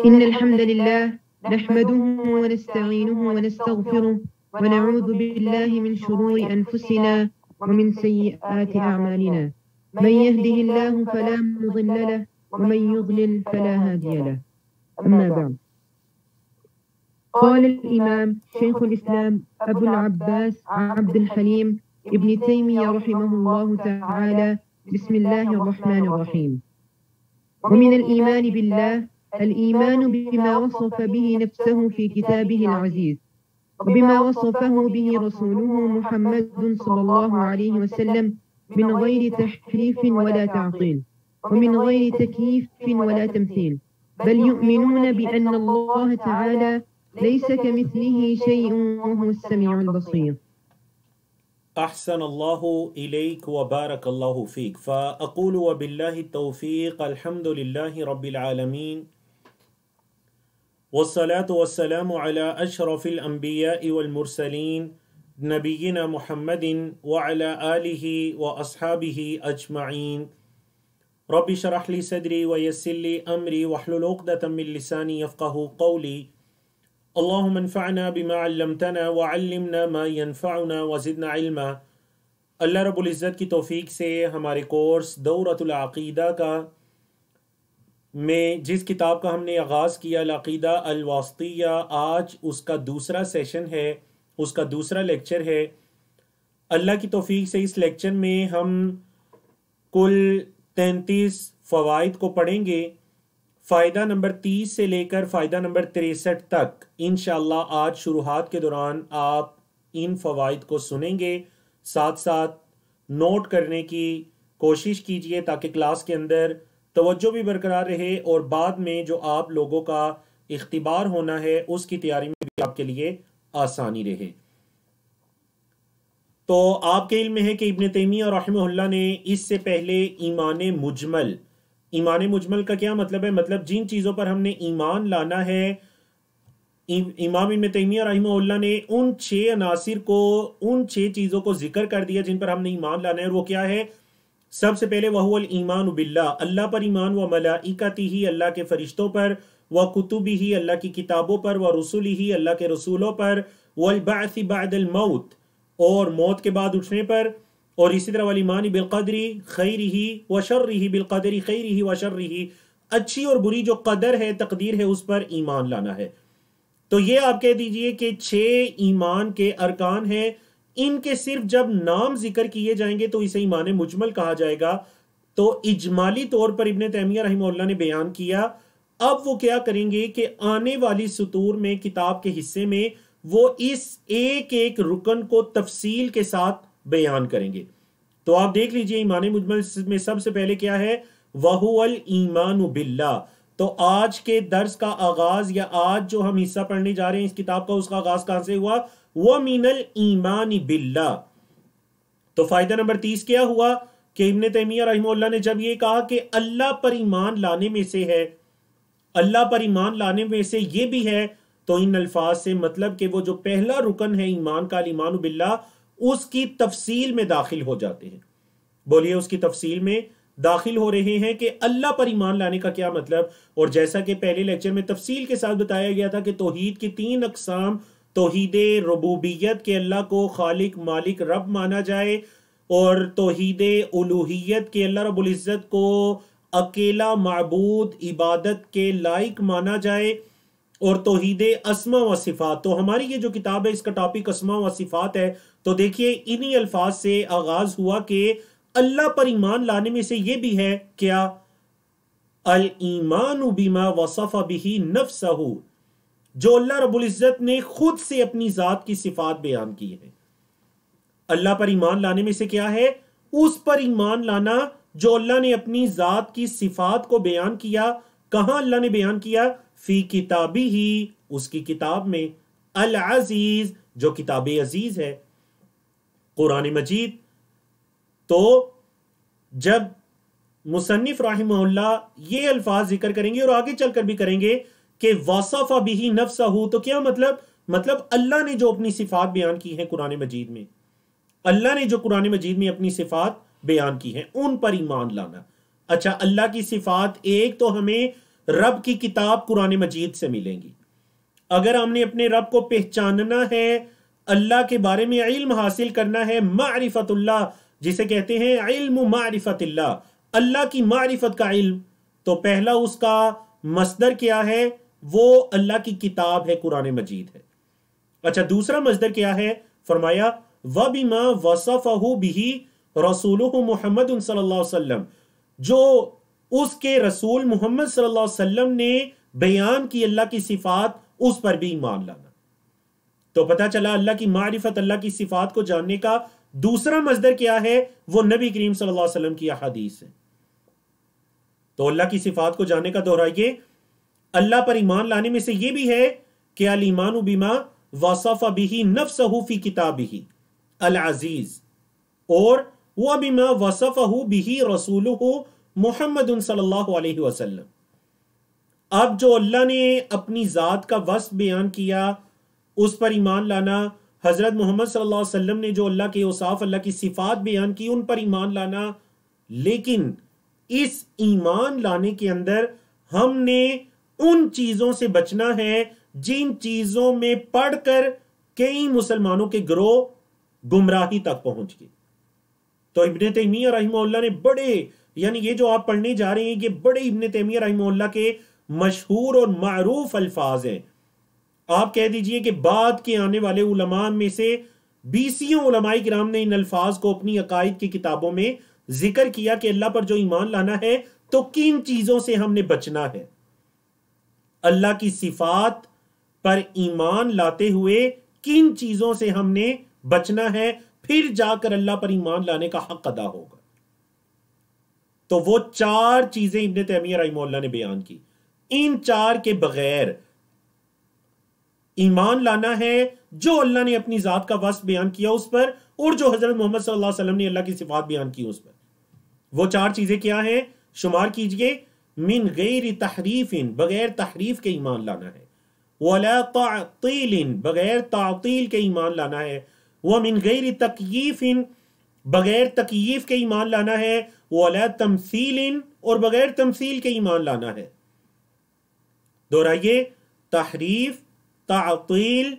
إن الحمد لله نحمده ونستعينه ونستغفره ونعوذ بالله من شرور أنفسنا ومن سيئات أعمالنا. من يهده الله فلا مضل له ومن يضلل فلا هادي له. أما بعد، قال الإمام شيخ الإسلام أبو العباس عبد الحليم ابن تيمية رحمه الله تعالى: بسم الله الرحمن الرحيم. ومن الإيمان بالله الإيمان بما وصف به نفسه في كتابه العزيز، وبما وصفه به رسوله محمد صلى الله عليه وسلم من غير تحريف ولا تعطيل، ومن غير تكييف ولا تمثيل، بل يؤمنون بأن الله تعالى ليس كمثله شيء وهو السميع البصير. أحسن الله إليك وبارك الله فيك. فأقول وبالله التوفيق، الحمد لله رب العالمين، والصلاة والسلام على أشرف الأنبياء والمرسلين نبينا محمد وعلى آله وأصحابه أجمعين. رب اشرح لي صدري ويسر لي أمري واحلل عقدة من لساني يفقه قولي. اللهم انفعنا بما علمتنا وعلمنا ما ينفعنا وزدنا علما. اللہ رب العزت کی توفیق سے ہمارے کورس دورۃ العقیدہ کا میں جس کتاب کا ہم نے آغاز کیا العقیدہ الواسطیہ، آج اس کا دوسرا سیشن ہے، اس کا دوسرا لیکچر ہے۔ اللہ کی توفیق سے اس لیکچر میں ہم کل 33 فوائد کو پڑھیں گے، فائدہ نمبر 30 سے لے کر فائدہ نمبر 63 تک۔ انشاءاللہ آج شروحات کے دوران آپ ان فوائد کو سنیں گے، ساتھ ساتھ نوٹ کرنے کی کوشش کیجئے تاکہ کلاس کے اندر توجہ بھی برقرار رہے اور بعد میں جو آپ لوگوں کا اختبار ہونا ہے اس کی تیاری میں بھی آپ کے لیے آسانی رہے۔ تو آپ کے علم میں ہے کہ ابن تیمیہ رحمہ اللہ نے اس سے پہلے ایمان مجمل کا کیا مطلب ہے؟ مطلب جن چیزوں پر ہم نے ایمان لانا ہے، امام ابن تیمیہ رحمہ اللہ نے ان 6 عناصر کو، ان 6 چیزوں کو ذکر کر دیا جن پر ہم نے ایمان لانا ہے، اور وہ کیا ہے؟ سب سے پہلے وَهُوَ الْإِيمَانُ بِاللَّهِ، اللہ پر ایمان، وَمَلَائِكَتِهِ، اللہ کے فرشتوں پر، وَكُتُبِهِ، اللہ کی کتابوں پر، وَرُسُلِهِ، اللہ کے رسولوں پر، وَالْبَعْثِ بَعْدَ الْمَوْتِ، اور موت کے بعد اٹھنے پر، اور اسی طرح وَالْإِيمَانِ بِالْقَدْرِ خَيْرِهِ وَشَرِّهِ، بِالْقَدْرِ خَيْرِهِ وَشَرِّهِ، اچھی اور بری جو قدر ہے، تقدیر ہے، اس پر ایمان لانا ہے۔ تو یہ آپ کہہ دیجئے کہ 6 ایمان کے ارکان ہیں، ان کے صرف جب نام ذکر کیے جائیں گے تو اسے ایمان مجمل کہا جائے گا۔ تو اجمالی طور پر ابن تیمیہ رحمہ اللہ نے بیان کیا، اب وہ کیا کریں گے کہ آنے والی سطور میں کتاب کے حصے میں وہ اس ایک ایک رکن کو تفصیل کے ساتھ بیان کریں گے۔ تو آپ دیکھ لیجئے ایمان مجمل میں سب سے پہلے کیا ہے؟ وَهُوَ الْإِيمَانُ بِاللَّهِ۔ تو آج کے درس کا آغاز، یا آج جو ہم حصہ پڑھنے جا رہے ہیں اس کتاب کا، اس کا آغاز کہاں سے ہوا؟ وَمِنَ الْإِيمَانِ بِاللَّهِ۔ تو فائدہ نمبر 30 کیا ہوا کہ ابن تیمیہ رحمہ اللہ نے جب یہ کہا کہ اللہ پر ایمان لانے میں سے ہے، اللہ پر ایمان لانے میں سے یہ بھی ہے، تو ان الفاظ سے مطلب کہ وہ جو پہلا رکن ہے ایمان کا، الایمان باللہ، اس کی تفصیل میں داخل ہو جاتے ہیں۔ بولیے اس کی تفصیل میں داخل ہو رہے ہیں کہ اللہ پر ایمان لانے کا کیا مطلب۔ اور جیسا کہ پہلے لیکچر میں تفصیل کے ساتھ بتایا گیا تھا کہ توحید کی 3 اقسام، توحید ربوبیت کے اللہ کو خالق مالک رب مانا جائے، اور توحید الوہیت کے اللہ رب العزت کو اکیلا معبود عبادت کے لائق مانا جائے، اور توحید اسماء و صفات۔ تو ہماری یہ جو کتاب ہے اس کا ٹاپک اسماء و صفات ہے۔ تو دیکھیے انہی الفاظ سے آغاز ہوا کہ اللہ پر ایمان لانے میں سے یہ بھی ہے کیا؟ الایمان بما وصف به نفسہ، جو اللہ رب العزت نے خود سے اپنی ذات کی صفات بیان کی ہے۔ اللہ پر ایمان لانے میں سے کیا ہے؟ اس پر ایمان لانا جو اللہ نے اپنی ذات کی صفات کو بیان کیا۔ کہاں اللہ نے بیان کیا؟ فی کتابی ہی، اس کی کتاب میں، العزیز، جو کتاب عزیز ہے، قرآن مجید۔ تو جب مصنف رحمہ اللہ یہ الفاظ ذکر کریں گے اور آگے چل کر بھی کریں گے کہ وصف به نفسہ، تو کیا مطلب اللہ نے جو اپنی صفات بیان کی ہیں قرآن مجید میں، اللہ نے جو قرآن مجید میں اپنی صفات بیان کی ہیں ان پر ایمان لانا۔ اچھا، اللہ کی صفات ایک تو ہمیں رب کی کتاب قرآن مجید سے ملیں گی۔ اگر ہم نے اپنے رب کو پہچاننا ہے، اللہ کے بارے میں علم حاصل کرنا ہے، معرفت اللہ جسے کہتے ہیں علم معرفت اللہ، اللہ کی معرفت کا علم، تو پہلا اس کا مصدر کیا ہے؟ وہ اللہ کی کتاب ہے، قرآن مجید ہے۔ اچھا، دوسرا مصدر کیا ہے؟ فرمایا وَبِمَا وَصَفَهُ بِهِ رَسُولُهُ محمد صلی اللہ علیہ وسلم، جو اس کے رسول محمد صلی اللہ علیہ وسلم نے بیان کی اللہ کی صفات، اس پر بھی ایمان لانا۔ تو پتہ چلا اللہ کی معرفت، اللہ کی صفات کو جاننے کا دوسرا مصدر کیا ہے؟ وہ نبی کریم صلی اللہ علیہ وسلم کی احادیث ہے۔ تو اللہ کی صفات کو جاننے کا دہرائیے، اللہ پر ایمان لانے میں سے یہ بھی ہے کہ الایمان بما وصف به نفسه فی کتابہ العزیز، اور وبما وصفه به رسولہ محمد صلی اللہ علیہ وسلم۔ اب جو اللہ نے اپنی ذات کا وصف بیان کیا اس پر ایمان لانا، حضرت محمد صلی اللہ علیہ وسلم نے جو اللہ کے اوصاف، اللہ کی صفات بیان کی ان پر ایمان لانا، لیکن اس ایمان لانے کے اندر ہم نے ان چیزوں سے بچنا ہے جن چیزوں میں پڑھ کر کئی مسلمانوں کے گروہ گمراہی تک پہنچ گئے۔ تو ابن تیمیہ رحمہ اللہ نے بڑے، یعنی یہ جو آپ پڑھنے جا رہے ہیں یہ بڑے ابن تیمیہ رحمہ اللہ کے مشہور اور معروف الفاظ ہیں۔ آپ کہہ دیجئے کہ بعد کے آنے والے علماء میں سے 20 علماء کرام نے ان الفاظ کو اپنی عقائد کی کتابوں میں ذکر کیا کہ اللہ پر جو ایمان لانا ہے تو کن چیزوں سے ہم نے بچنا ہے۔ اللہ کی صفات پر ایمان لاتے ہوئے کن چیزوں سے ہم نے بچنا ہے، پھر جا کر اللہ پر ایمان لانے کا حق ادا ہوگا۔ تو وہ 4 چیزیں ابن تیمیہ رحمہ اللہ نے بیان کی۔ ان 4 کے بغیر ایمان لانا ہے جو اللہ نے اپنی ذات کا وصف بیان کیا اس پر، اور جو حضرت محمد صلی اللہ علیہ وسلم نے اللہ کی صفات بیان کی اس پر۔ وہ 4 چیزیں کیا ہیں؟ شمار کیجئے۔ من غیر تحریف، بغیر تحریف کے ایمان لانا ہے، ولا تعطیل، بغیر تعطیل کے ایمان لانا ہے، ومن غیر تکییف، بغیر تکییف کے ایمان لانا ہے، ولا تمثیل، اور بغیر تمثیل کے ایمان لانا ہے۔ دہرائیے، تحریف، تعطیل،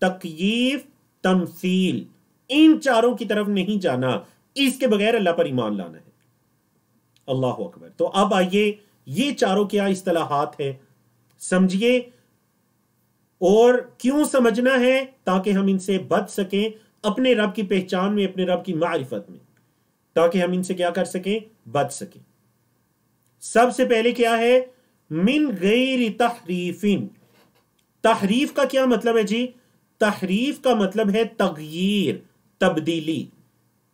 تکییف، تمثیل، ان 4 کی طرف نہیں جانا، اس کے بغیر اللہ پر ایمان لانا ہے۔ اللہ اکبر۔ تو اب آئیے یہ 4 کیا اصطلاحات ہیں، سمجھیے، اور کیوں سمجھنا ہے؟ تاکہ ہم ان سے بچ سکیں اپنے رب کی پہچان میں، اپنے رب کی معرفت میں، تاکہ ہم ان سے کیا کر سکیں؟ بچ سکیں۔ سب سے پہلے کیا ہے؟ من غیر تحریف۔ تحریف کا کیا مطلب ہے جی؟ تحریف کا مطلب ہے تغییر، تبدیلی۔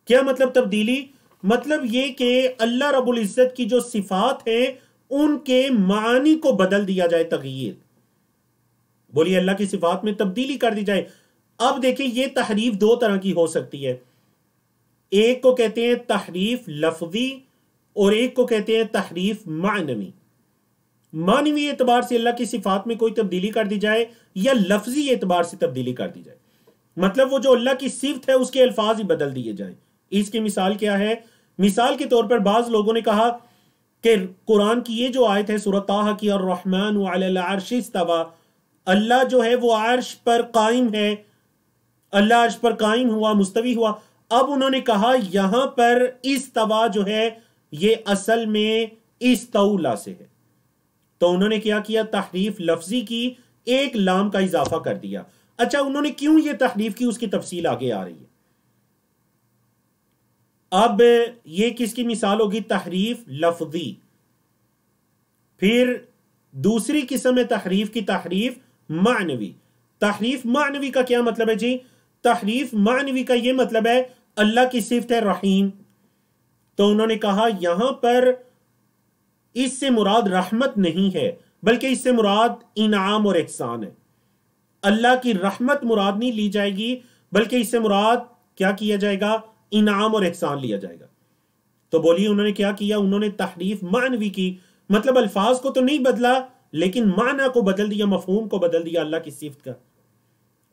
کیا مطلب تبدیلی؟ مطلب یہ کہ اللہ رب العزت کی جو صفات ہیں ان کے معنی کو بدل دیا جائے، تغییر۔ بولیے اللہ کی صفات میں تبدیلی کر دی جائے۔ اب دیکھیں یہ تحریف 2 طرح کی ہو سکتی ہے، ایک کو کہتے ہیں تحریف لفظی اور ایک کو کہتے ہیں تحریف معنوی۔ معنوی اعتبار سے اللہ کی صفات میں کوئی تبدیلی کر دی جائے یا لفظی اعتبار سے تبدیلی کر دی جائے، مطلب وہ جو اللہ کی صفت ہے اس کے الفاظ ہی بدل دیے جائیں۔ اس کی مثال کیا ہے؟ مثال کے طور پر بعض لوگوں نے کہا کہ قرآن کی یہ جو آیت ہے سورہ طٰہٰ کی، الرحمن علی العرش استویٰ، اللہ جو ہے وہ عرش پر قائم ہے، اللہ عرش پر قائم ہوا، مستوی ہوا۔ اب انہوں نے کہا یہاں پر استویٰ جو ہے یہ اصل میں استولا سے ہے، تو انہوں نے کیا کیا؟ تحریف لفظی کی، ایک لام کا اضافہ کر دیا۔ اچھا، انہوں نے کیوں یہ تحریف کی اس کی تفصیل آگے آ رہی ہے۔ اب یہ کس کی مثال ہوگی؟ تحریف لفظی۔ پھر دوسری قسم ہے تحریف کی، تحریف معنوی۔ تحریف معنوی کا کیا مطلب ہے جی؟ تحریف معنوی کا یہ مطلب ہے اللہ کی صفت ہے رحیم، تو انہوں نے کہا یہاں پر اس سے مراد رحمت نہیں ہے بلکہ اس سے مراد انعام اور احسان ہے۔ اللہ کی رحمت مراد نہیں لی جائے گی بلکہ اس سے مراد کیا کیا جائے گا؟ انعام اور احسان لیا جائے گا۔ تو بولیے انہوں نے کیا کیا؟ انہوں نے تحریف معنوی کی، مطلب الفاظ کو تو نہیں بدلا لیکن معنی کو بدل دیا، مفہوم کو بدل دیا اللہ کی صفت کا،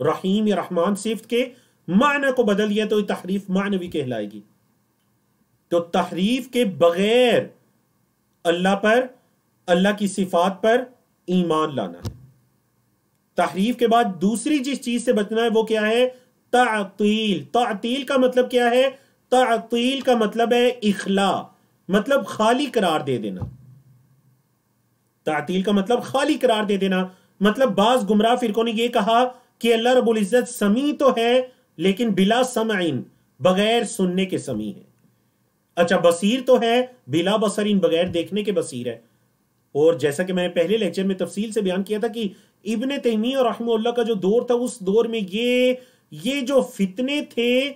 رحیم یا رحمان صفت کے معنی کو بدل دیا، تو یہ تحریف معنوی کہلائے گی۔ تو تحریف کے بغیر اللہ پر اللہ کی صفات پر ایمان لانا ہے۔ تحریف کے بعد دوسری جس چیز سے بچنا ہے وہ کیا ہے؟ تعطیل۔ تعطیل کا مطلب کیا ہے؟ تعطیل کا مطلب ہے اخلا، مطلب خالی قرار دے دینا۔ تعطیل کا مطلب خالی قرار دے دینا، مطلب بعض گمراہ فرقوں نے یہ کہا کہ اللہ رب العزت سمیع تو ہے لیکن بلا سمعین، بغیر سننے کے سمیع ہے۔ اچھا بصیر تو ہے بلا بصرین، بغیر دیکھنے کے بصیر ہے۔ اور جیسا کہ میں نے پہلے لیکچر میں تفصیل سے بیان کیا تھا کہ ابن تیمیہ رحمہ اللہ کا جو دور تھا، اس دور میں یہ جو فتنے تھے،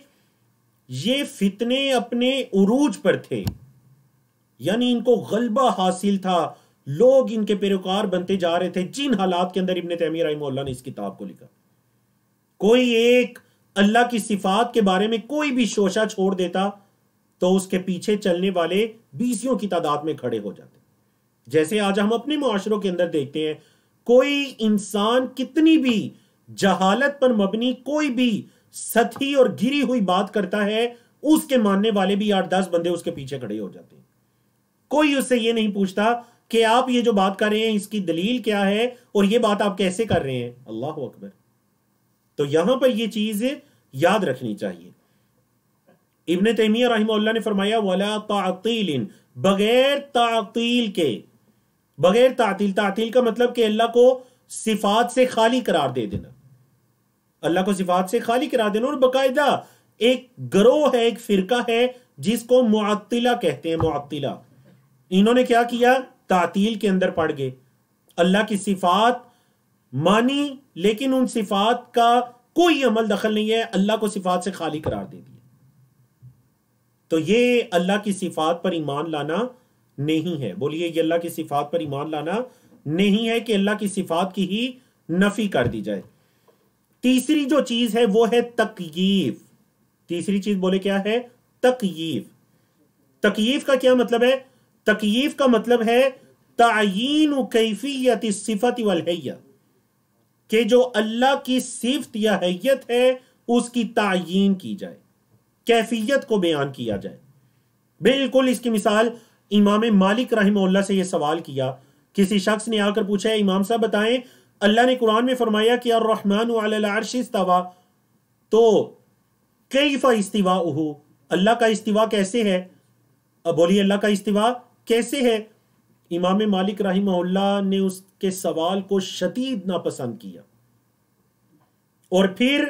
یہ فتنے اپنے عروج پر تھے، یعنی ان کو غلبہ حاصل تھا، لوگ ان کے پیروکار بنتے جا رہے تھے۔ جن حالات کے اندر ابن تیمیہ رحمہ اللہ نے اس کتاب کو لکھا، کوئی ایک اللہ کی صفات کے بارے میں کوئی بھی شوشہ چھوڑ دیتا تو اس کے پیچھے چلنے والے بیسیوں کی تعداد میں کھڑے ہو جاتے۔ جیسے آج ہم اپنے معاشروں کے اندر دیکھتے ہیں، کوئی انسان کتنی بھی جہالت پر مبنی کوئی بھی سطحی اور گری ہوئی بات کرتا ہے، اس کے ماننے والے بھی 8-10 بندے اس کے پیچھے کھڑے ہو جاتے ہیں۔ کوئی اس سے یہ نہیں پوچھتا کہ آپ یہ جو بات کر رہے ہیں اس کی دلیل کیا ہے اور یہ بات آپ کیسے کر رہے ہیں۔ اللہ اکبر۔ تو یہاں پر یہ چیز یاد رکھنی چاہیے۔ ابن تیمیہ رحمہ اللہ نے فرمایا وَلَا تَعْطِيلٍ، بغیر تعطیل کے، بغیر تعطیل۔ تعطیل کا مطلب کہ اللہ کو صفات سے خالی قرار دے دینا، اللہ کو صفات سے خالی قرار دینا۔ اور باقاعدہ ایک گروہ ہے، ایک فرقہ ہے جس کو معطلہ کہتے ہیں۔ معطلہ، انہوں نے کیا کیا؟ تعطیل کے اندر پڑ گئے، اللہ کی صفات مانی لیکن ان صفات کا کوئی عمل دخل نہیں ہے، اللہ کو صفات سے خالی قرار دے دیا۔ تو یہ اللہ کی صفات پر ایمان لانا نہیں ہے۔ بولیے، یہ اللہ کی صفات پر ایمان لانا نہیں ہے کہ اللہ کی صفات کی ہی نفی کر دی جائے۔ تیسری جو چیز ہے وہ ہے تکییف۔ تیسری چیز بولے کیا ہے؟ تکییف۔ تکییف کا کیا مطلب ہے؟ تکییف کا مطلب ہے تعیین کیفیت الصفت والحیہ، کہ جو اللہ کی صفت یا حیت ہے اس کی تعیین کی جائے، کیفیت کو بیان کیا جائے۔ بالکل اس کی مثال امام مالک رحمہ اللہ سے یہ سوال کیا، کسی شخص نے آ کر پوچھا ہے امام صاحب بتائیں، اللہ نے قرآن میں فرمایا کہ الرحمن علی العرش استوى، تو کیف استواؤہ، اللہ کا استوا کیسے ہے؟ اب بولیے اللہ کا استوا کیسے ہے؟ امام مالک رحمہ اللہ نے اس کے سوال کو شدید ناپسند کیا اور پھر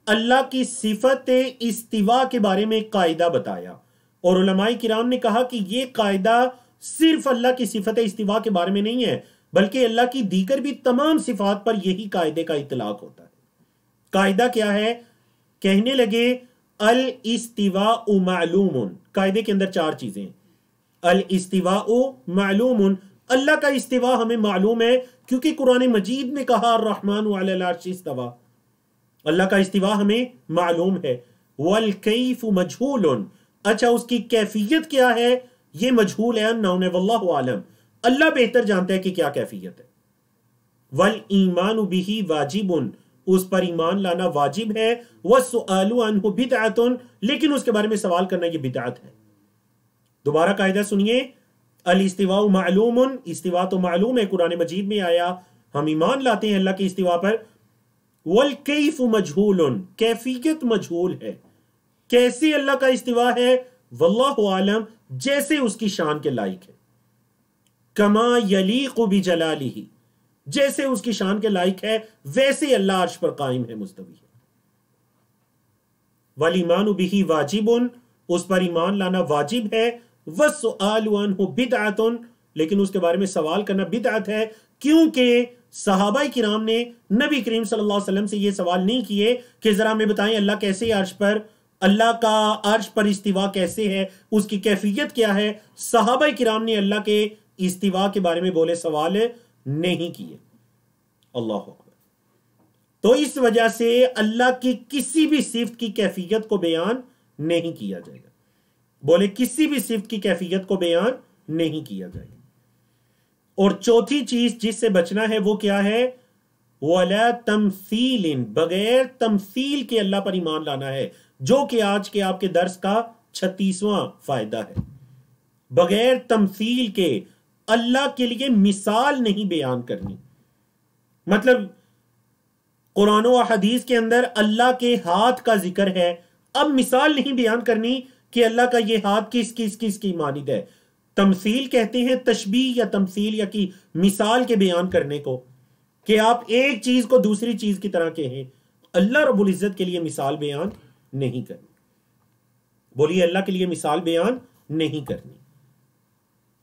اللہ کی صفت استوا کے بارے میں ایک قاعدہ بتایا، اور علماء کرام نے کہا کہ یہ قاعدہ صرف اللہ کی صفت استوا کے بارے میں نہیں ہے، بلکہ اللہ کی دیگر بھی تمام صفات پر یہی قاعدے کا اطلاق ہوتا ہے۔ قاعدہ کیا ہے؟ کہنے لگے الاستواء معلوم، قاعدے کے اندر 4 چیزیں ہیں۔ الاستواء معلوم، اللہ کا استوا ہمیں معلوم ہے کیونکہ قرآن مجید نے کہا الرحمن علی العرش استوى، اللہ کا استوا ہمیں معلوم ہے۔ والکیف مجہول، اچھا اس کی کیفیت کیا ہے یہ مجہول ہے، انہوں نے واللہ عالم، اللہ بہتر جانتا ہے کہ کیا کیفیت ہے۔ والایمان بہ واجب، اس پر ایمان لانا واجب ہے۔ والسؤال عنہ بدعۃ، لیکن اس کے بارے میں سوال کرنا یہ بدعت ہے۔ دوبارہ قاعدہ سنیے، الاستواء معلوم، استوا تو معلوم ہے، قرآن مجید میں آیا، ہم ایمان لاتے ہیں اللہ کے استوا پر۔ والکیف مجہول، کیفیت مجہول ہے، کیسے اللہ کا استوا ہے؟ واللہ عالم، جیسے اس کی شان کے لائق ہے۔ کما یلیق بجلالہ، جیسے اس کی شان کے لائق ہے ویسے اللہ عرش پر قائم ہے، مستوی ہے۔ والایمان بہ واجب، اس پر ایمان لانا واجب ہے۔ والسؤال عنہ بدعۃ، لیکن اس کے بارے میں سوال کرنا بدعت ہے، کیونکہ صحابہ کرام نے نبی کریم صلی اللہ علیہ وسلم سے یہ سوال نہیں کیے کہ ذرا ہمیں بتائیں اللہ کیسے عرش پر، اللہ کا عرش پر استوا کیسے ہے، اس کی کیفیت کیا ہے۔ صحابہ کرام نے اللہ کے استوا کے بارے میں بولے سوال نہیں کیے۔ اللہ اکبر۔ تو اس وجہ سے اللہ کی کسی بھی صفت کی کیفیت کو بیان نہیں کیا جائے گا، بولے کسی بھی صفت کی کیفیت کو بیان نہیں کیا جائے گا۔ اور چوتھی چیز جس سے بچنا ہے وہ کیا ہے؟ وَلَا تَمْثِيلٍ، بغیر تمثیل کے اللہ پر ایمان لانا ہے، جو کہ آج کے آپ کے درس کا 36واں فائدہ ہے۔ بغیر تمثیل کے اللہ کے لیے مثال نہیں بیان کرنی. مطلب قرآن و حدیث کے اندر اللہ کے ہاتھ کا ذکر ہے، اب مثال نہیں بیان کرنی کہ اللہ کا یہ ہاتھ کس کی مانند ہے. تمثیل کہتے ہیں تشبیہ یا تمثیل یا کی مثال کے بیان کرنے کو، کہ آپ ایک چیز کو دوسری چیز کی طرح کہیں. اللہ رب العزت کے لیے مثال بیان نہیں کرنی. بولیے اللہ کے لیے مثال بیان نہیں کرنی.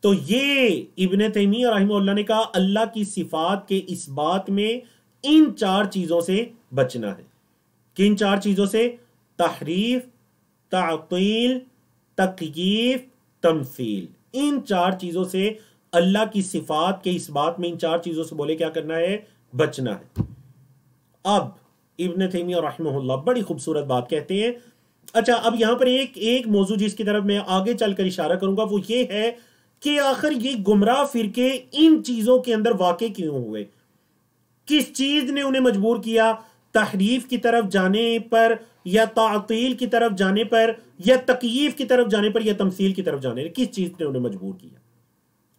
تو یہ ابن تیمیہ رحمہ اللہ نے کہا اللہ کی صفات کے اس بات میں ان 4 چیزوں سے بچنا ہے. کن 4 چیزوں سے؟ تحریف، تعطیل، تکییف، تمثیل. ان 4 چیزوں سے اللہ کی صفات کے اس بات میں ان 4 چیزوں سے بولے کیا کرنا ہے؟ بچنا ہے. اب ابن تیمیہ رحمہ اللہ بڑی خوبصورت بات کہتے ہیں. اچھا اب یہاں پر ایک موضوع جس کی طرف میں آگے چل کر اشارہ کروں گا وہ یہ ہے کہ آخر یہ گمراہ فرقے ان چیزوں کے اندر واقع کیوں ہوئے؟ کس چیز نے انہیں مجبور کیا تحریف کی طرف جانے پر، یا تعطیل کی طرف جانے پر، یا تکییف کی طرف جانے پر، یا تمثیل کی طرف جانے پر؟ کس چیز نے انہیں مجبور کیا؟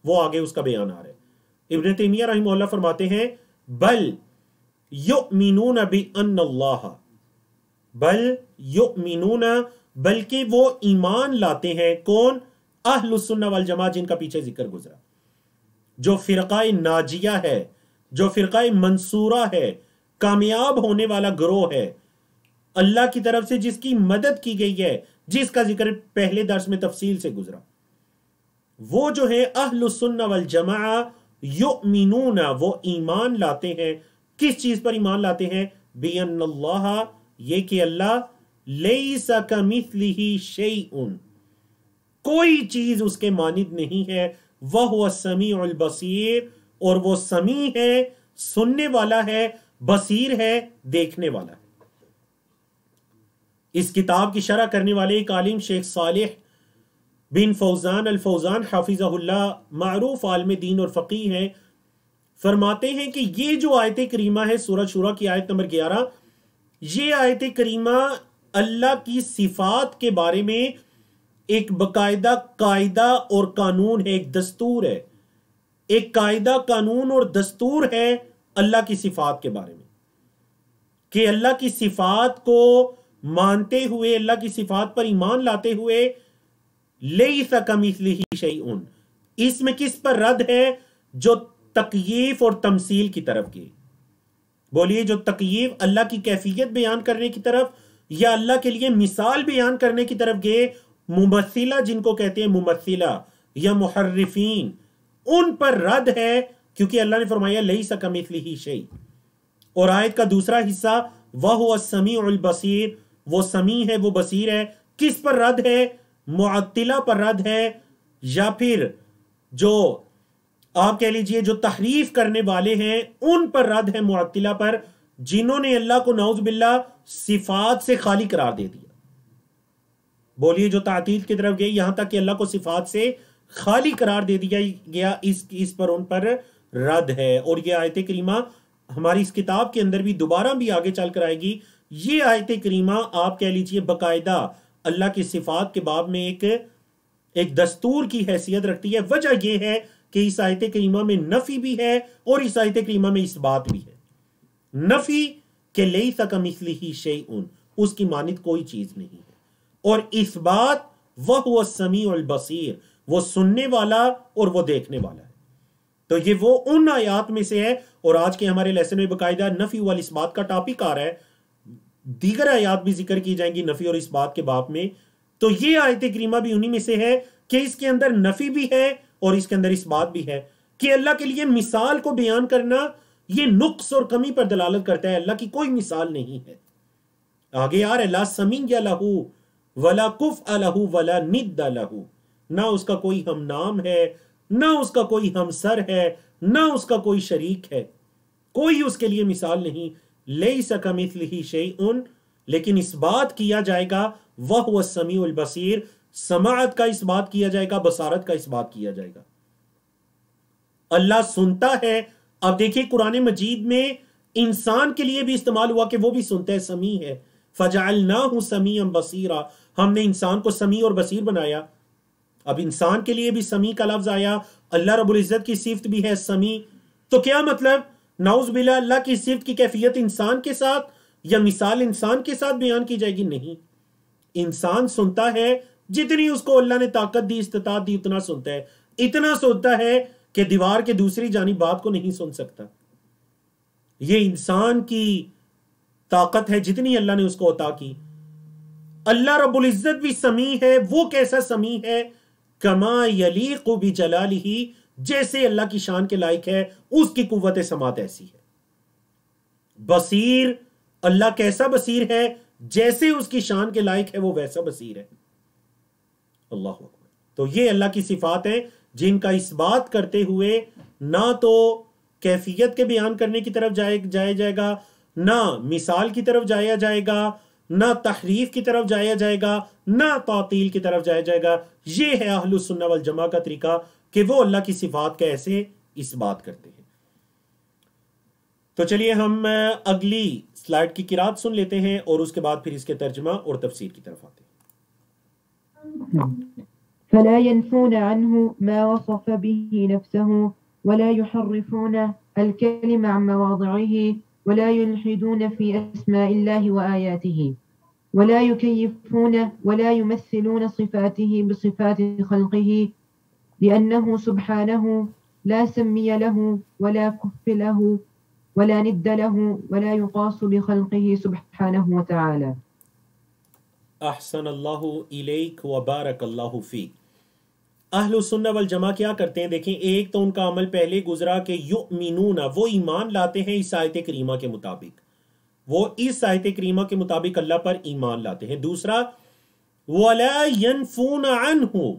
وہ آگے اس کا بیان آ رہا ہے. ابن تیمیہ رحمہ اللہ فرماتے ہیں بل یؤمنون بان اللہ، بل یؤمنون، بلکہ وہ ایمان لاتے ہیں. کون؟ اہل السنہ والجماعہ، جن کا پیچھے ذکر گزرا، جو فرقہ ناجیہ ہے، جو فرقہ منصورہ ہے، کامیاب ہونے والا گروہ ہے، اللہ کی طرف سے جس کی مدد کی گئی ہے، جس کا ذکر پہلے درس میں تفصیل سے گزرا. وہ جو ہے اہل السنہ والجماعہ یؤمنون، وہ ایمان لاتے ہیں. کس چیز پر ایمان لاتے ہیں؟ بِأَنَّ اللَّهَ، یہ کہ اللہ لَيْسَ كَمِثْلِهِ شَيْءٌ، کوئی چیز اس کے مانند نہیں ہے. وَهُوَ السَّمِيعُ الْبَصِيرُ، اور وہ سمیع ہے، سننے والا ہے، بصیر ہے، دیکھنے والا ہے. اس کتاب کی شرح کرنے والے ایک عالم شیخ صالح بن فوزان الفوزان حافظہ اللہ، معروف عالم دین اور فقیہ ہیں، فرماتے ہیں کہ یہ جو آیت کریمہ ہے سورہ شورى کی آیت نمبر 11، یہ آیت کریمہ اللہ کی صفات کے بارے میں ایک باقاعدہ قاعدہ اور قانون ہے، ایک دستور ہے، ایک قاعدہ قانون اور دستور ہے اللہ کی صفات کے بارے میں، کہ اللہ کی صفات کو مانتے ہوئے، اللہ کی صفات پر ایمان لاتے ہوئے، لیس کمثلہ شیء، اس میں کس پر رد ہے؟ جو تکییف اور تمثیل کی طرف گئے. بولیے جو تکییف اللہ کی کیفیت بیان کرنے کی طرف، یا اللہ کے لیے مثال بیان کرنے کی طرف گئے. ممثلہ جن کو کہتے ہیں ممثلہ یا محرفین، ان پر رد ہے، کیونکہ اللہ نے فرمایا لیس کمثلہ شیء. اور آیت کا دوسرا حصہ وَهُوَ السَّمِيعُ الْبَصِيرُ، وہ سمیع ہے، وہ بصیر ہے. کس پر رد ہے؟ معطلہ پر رد ہے، یا پھر جو آپ کہہ لیجئے جو تحریف کرنے والے ہیں ان پر رد ہے، معطلہ پر، جنہوں نے اللہ کو نعوذ باللہ صفات سے خالی قرار دے دیا. بولیے جو تعطیل کی طرف گئی، یہاں تک کہ اللہ کو صفات سے خالی قرار دے دیا گیا، اس پر ان پر رد ہے. اور یہ آیت کریمہ ہماری اس کتاب کے اندر بھی دوبارہ بھی آگے چل کر آئے گی. یہ آیت کریمہ آپ کہہ لیجئے باقاعدہ اللہ کی صفات کے باب میں ایک دستور کی حیثیت رکھتی ہے. وجہ یہ ہے کہ اس آیت کریمہ میں نفی بھی ہے اور اس آیت کریمہ میں اس بات بھی ہے. نفی کہ لیس کمثلہ شیء، اس کی مانند کوئی چیز نہیں ہے، اور اس بات وَهُوَ السَّمِيعُ الْبَصِيرُ، وہ سننے والا اور وہ دیکھنے والا ہے. تو یہ وہ ان آیات میں سے ہے، اور آج کے ہمارے لیسن میں باقاعدہ نفی والاثبات کا ٹاپک آ رہا ہے. دیگر آیات بھی ذکر کی جائیں گی نفی اور اس بات کے باب میں. تو یہ آیت کریمہ بھی انہی میں سے ہے کہ اس کے اندر نفی بھی ہے اور اس کے اندر اس بات بھی ہے کہ اللہ کے لیے مثال کو بیان کرنا یہ نقص اور کمی پر دلالت کرتا ہے. اللہ کی کوئی مثال نہیں ہے. آگے آ رہا ہے لا سمیع لہ ولا کفء لہ ولا ند لہ، نہ اس کا کوئی ہم نام ہے، نہ اس کا کوئی ہمسر ہے، نہ اس کا کوئی شریک ہے، کوئی اس کے لیے مثال نہیں. لیس کمثلہ شیء، لیکن اس بات کیا جائے گا وَهُوَ السَّمِيعُ الْبَصِيرُ، سماعت کا اس بات کیا جائے گا، بصارت کا اس بات کیا جائے گا. اللہ سنتا ہے. اب دیکھیں قرآن مجید میں انسان کے لیے بھی استعمال ہوا کہ وہ بھی سنتا ہے، سمیع ہے. فَجَعَلْنَاهُ سَمِيعًا بَصِيرًا، ہم نے انسان کو سمیع اور بصیر بنایا. اب انسان کے لیے بھی سمیع کا لفظ آیا اللہ رب العزت کی صفت بھی ہے سمیع، تو کیا مطلب نعوذ باللہ اللہ کی صفت کی کیفیت انسان کے ساتھ یا مثال انسان کے ساتھ بیان کی جائے گی؟ نہیں، انسان سنتا ہے جتنی اس کو اللہ نے طاقت دی، استطاعت دی، اتنا سنتا ہے، اتنا سنتا ہے کہ دیوار کے دوسری جانب بات کو نہیں سن سکتا۔ یہ انسان کی طاقت ہے جتنی اللہ نے اس کو عطا کی۔ اللہ رب العزت بھی سمیع ہے، وہ کیسا سمیع ہے؟ کما یلیق بجلالہ، جیسے اللہ کی شان کے لائق ہے، اس کی قوت سماعت ایسی ہے۔ بصیر، اللہ کیسا بصیر ہے؟ جیسے اس کی شان کے لائق ہے وہ ویسا بصیر ہے۔ اللہ اکبر۔ تو یہ اللہ کی صفات ہیں جن کا اس بات کرتے ہوئے نہ تو کیفیت کے بیان کرنے کی طرف جایا جائے گا، نہ مثال کی طرف جایا جائے گا، نہ تحریف کی طرف جایا جائے گا، نہ تعطیل کی طرف جایا جائے گا۔ یہ ہے اہل السنہ والجماعہ کا طریقہ کہ وہ اللہ کی صفات کا ایسے اس بات کرتے ہیں۔ تو چلیے ہم اگلی سلائیڈ کی قرات سن لیتے ہیں اور اس کے بعد پھر اس کے ترجمہ اور تفسیر کی طرف آتے ہیں۔ فلا ينفون عنه ما وصف به نفسه ولا يحرفون الكلم عن مواضعه ولا يلحدون في أسماء الله وآياته ولا يكيفون ولا يمثلون صفاته بصفات خلقه لأنه سبحانه لا سمي له ولا كف له ولا ند له ولا يقاس بخلقه سبحانه وتعالى۔ احسن اللہ الیک وبارک اللہ فیک۔ اہل السنہ والجماعہ کیا کرتے ہیں؟ دیکھیں، ایک تو ان کا عمل پہلے گزرا کہ یؤمنون، وہ ایمان لاتے ہیں اس آیت کریمہ کے مطابق، وہ اس آیت کریمہ کے مطابق اللہ پر ایمان لاتے ہیں۔ دوسرا، وَلَا يَنْفُونَ عَنْهُ،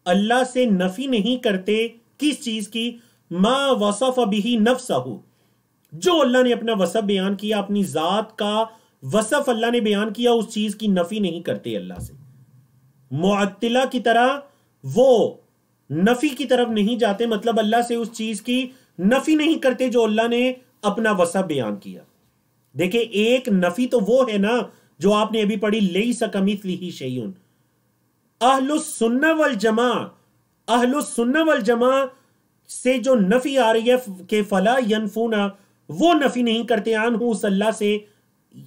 اللہ سے نفی نہیں کرتے کس چیز کی؟ ما وصف به نفسہ، جو اللہ نے اپنا وصف بیان کیا، اپنی ذات کا وصف اللہ نے بیان کیا، اس چیز کی نفی نہیں کرتے اللہ سے۔ معطلہ کی طرح وہ نفی کی طرف نہیں جاتے، مطلب اللہ سے اس چیز کی نفی نہیں کرتے جو اللہ نے اپنا وصف بیان کیا۔ دیکھیں، ایک نفی تو وہ ہے نا جو آپ نے ابھی پڑھی، لیس کمثلہ شیء۔ اہل السنہ والجماعہ سے جو نفی آ رہی ہے کہ فلا ینفون، وہ نفی نہیں کرتے عنہ، اس اللہ سے۔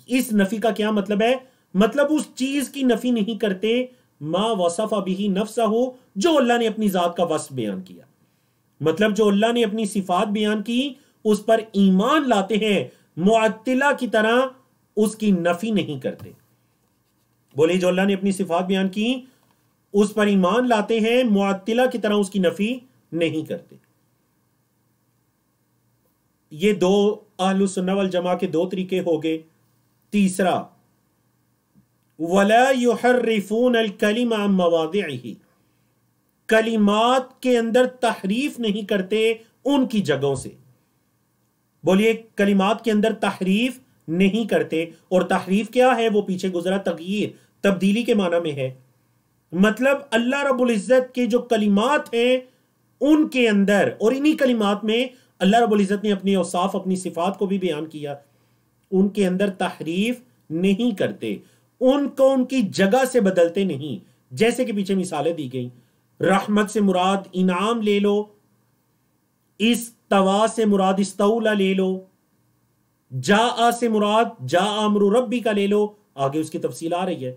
اس نفی کا کیا مطلب ہے؟ مطلب اس چیز کی نفی نہیں کرتے ما وصف به نفسہ، جو اللہ نے اپنی ذات کا وصف بیان کیا، مطلب جو اللہ نے اپنی صفات بیان کی اس پر ایمان لاتے ہیں، معطلہ کی طرح اس کی نفی نہیں کرتے۔ بولے، جو اللہ نے اپنی صفات بیان کی اس پر ایمان لاتے ہیں، معطلہ کی طرح اس کی نفی نہیں کرتے۔ یہ دو اہل السنہ والجماعہ کے دو طریقے ہو گئے۔ تیسرا، وَلَا يُحَرِّفُونَ الْكَلِمَ عَن مَّوَاضِعِهِ، کلمات کے اندر تحریف نہیں کرتے ان کی جگہوں سے۔ بولیے، کلمات کے اندر تحریف نہیں کرتے، اور تحریف کیا ہے؟ وہ پیچھے گزرا، تغییر، تبدیلی کے معنی میں ہے۔ مطلب اللہ رب العزت کے جو کلمات ہیں ان کے اندر، اور انہی کلمات میں اللہ رب العزت نے اپنے اوصاف، اپنی صفات کو بھی بیان کیا، ان کے اندر تحریف نہیں کرتے، ان کو ان کی جگہ سے بدلتے نہیں۔ جیسے کہ پیچھے مثالیں دی گئیں، رحمت سے مراد انعام لے لو، استوا سے مراد استولا لے لو، جاء سے مراد جاء امر ربی کا لے لو، آگے اس کی تفصیل آ رہی ہے۔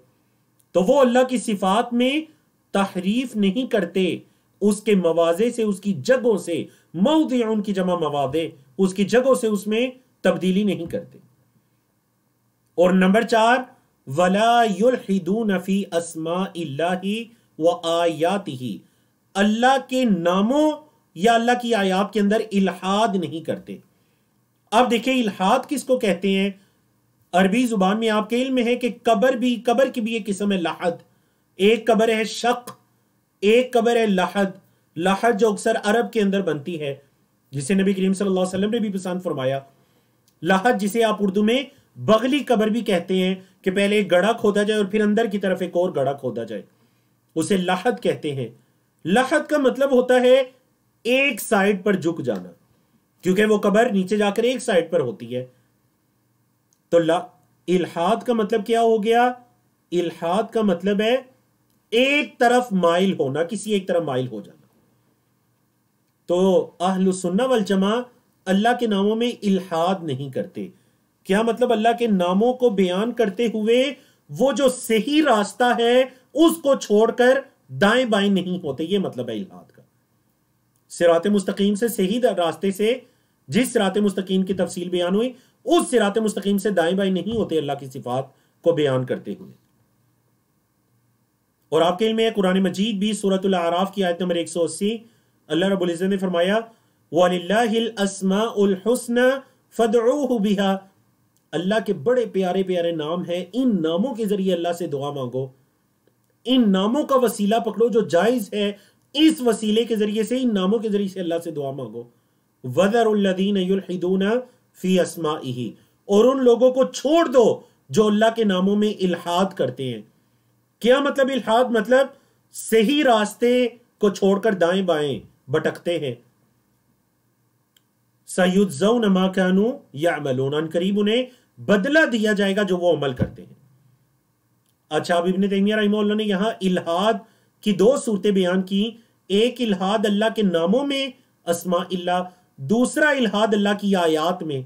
تو وہ اللہ کی صفات میں تحریف نہیں کرتے، اس کے مواضع سے، اس کی جگہوں سے، موضع ان کی جمع مواضع، اس کی جگہوں سے اس میں تبدیلی نہیں کرتے۔ اور نمبر 4، وَلَا يُلْحِدُونَ فِي أَسْمَاءِ اللَّهِ وَآيَاتِهِ، اللہ کے ناموں یا اللہ کی آیات کے اندر الحاد نہیں کرتے۔ اب دیکھیں، الحاد کس کو کہتے ہیں؟ عربی زبان میں آپ کے علم میں ہے کہ قبر کی بھی ایک قسم ہے لحد۔ ایک قبر ہے شق، ایک قبر ہے لحد۔ لحد جو اکثر عرب کے اندر بنتی ہے، جسے نبی کریم صلی اللہ علیہ وسلم نے بھی پسند فرمایا۔ لحد جسے آپ اردو میں بغلی قبر بھی کہتے ہیں، کہ پہلے ایک گڑھا کھودا جائے اور پھر اندر کی طرف ایک اور گڑھا کھودا جائے، اسے لحد کہتے ہیں۔ لحد کا مطلب ہوتا ہے ایک سائیڈ پر جھک جانا، کیونکہ وہ قبر نیچے جا کر ایک سائیڈ پر ہوتی ہے۔ تو الحاد کا مطلب کیا ہو گیا؟ الحاد کا مطلب ہے ایک طرف مائل ہونا، کسی ایک طرف مائل ہو جانا۔ تو اہل سنہ والجماع اللہ کے ناموں میں الحاد نہیں کرتے. کیا مطلب؟ اللہ کے ناموں کو بیان کرتے ہوئے وہ جو صحیح راستہ ہے اس کو چھوڑ کر دائیں بائیں نہیں ہوتے. یہ مطلب ہے الحاد کا. صراط مستقیم سے، صحیح راستے سے، جس صراط مستقیم کی تفصیل بیان ہوئی اس صراط مستقیم سے دائیں بائیں نہیں ہوتے اللہ کی صفات کو بیان کرتے ہوئے. اور آپ کے علم میں قرآن مجید بھی سورۃ الاعراف کی آیت نمبر 180 اللہ رب العزت نے فرمایا وَلِلَّهِ الْأَسْمَاءُ الْحُسْنَى فَادْعُوهُ بِهَا. اللہ کے بڑے پیارے پیارے نام ہیں، ان ناموں کے ذریعے اللہ سے دعا مانگو. ان ناموں کا وسیلہ پکڑو جو جائز ہے، اس وسیلے کے ذریعے سے، ان ناموں کے ذریعے سے اللہ سے دعا مانگو. وَذَرُوا الَّذِينَ يُلْحِدُونَ فِي أَسْمَائِهِ. اور ان لوگوں کو چھوڑ دو جو اللہ کے ناموں میں الحاد کرتے ہیں. کیا مطلب الحاد؟ مطلب صحیح راستے کو چھوڑ کر دائیں بائیں بھٹکتے ہیں. سَيُجْزَوْنَ مَا كَانُوا يَعْمَلُونَ. ان قریب انہیں بدلہ دیا جائے گا جو وہ عمل کرتے ہیں. اچھا، اب ابن تیمیہ رحمہ اللہ نے یہاں الحاد کی دو صورتیں بیان کی. ایک الحاد اللہ کے ناموں میں اسماء اللہ، دوسرا الحاد اللہ کی آیات میں.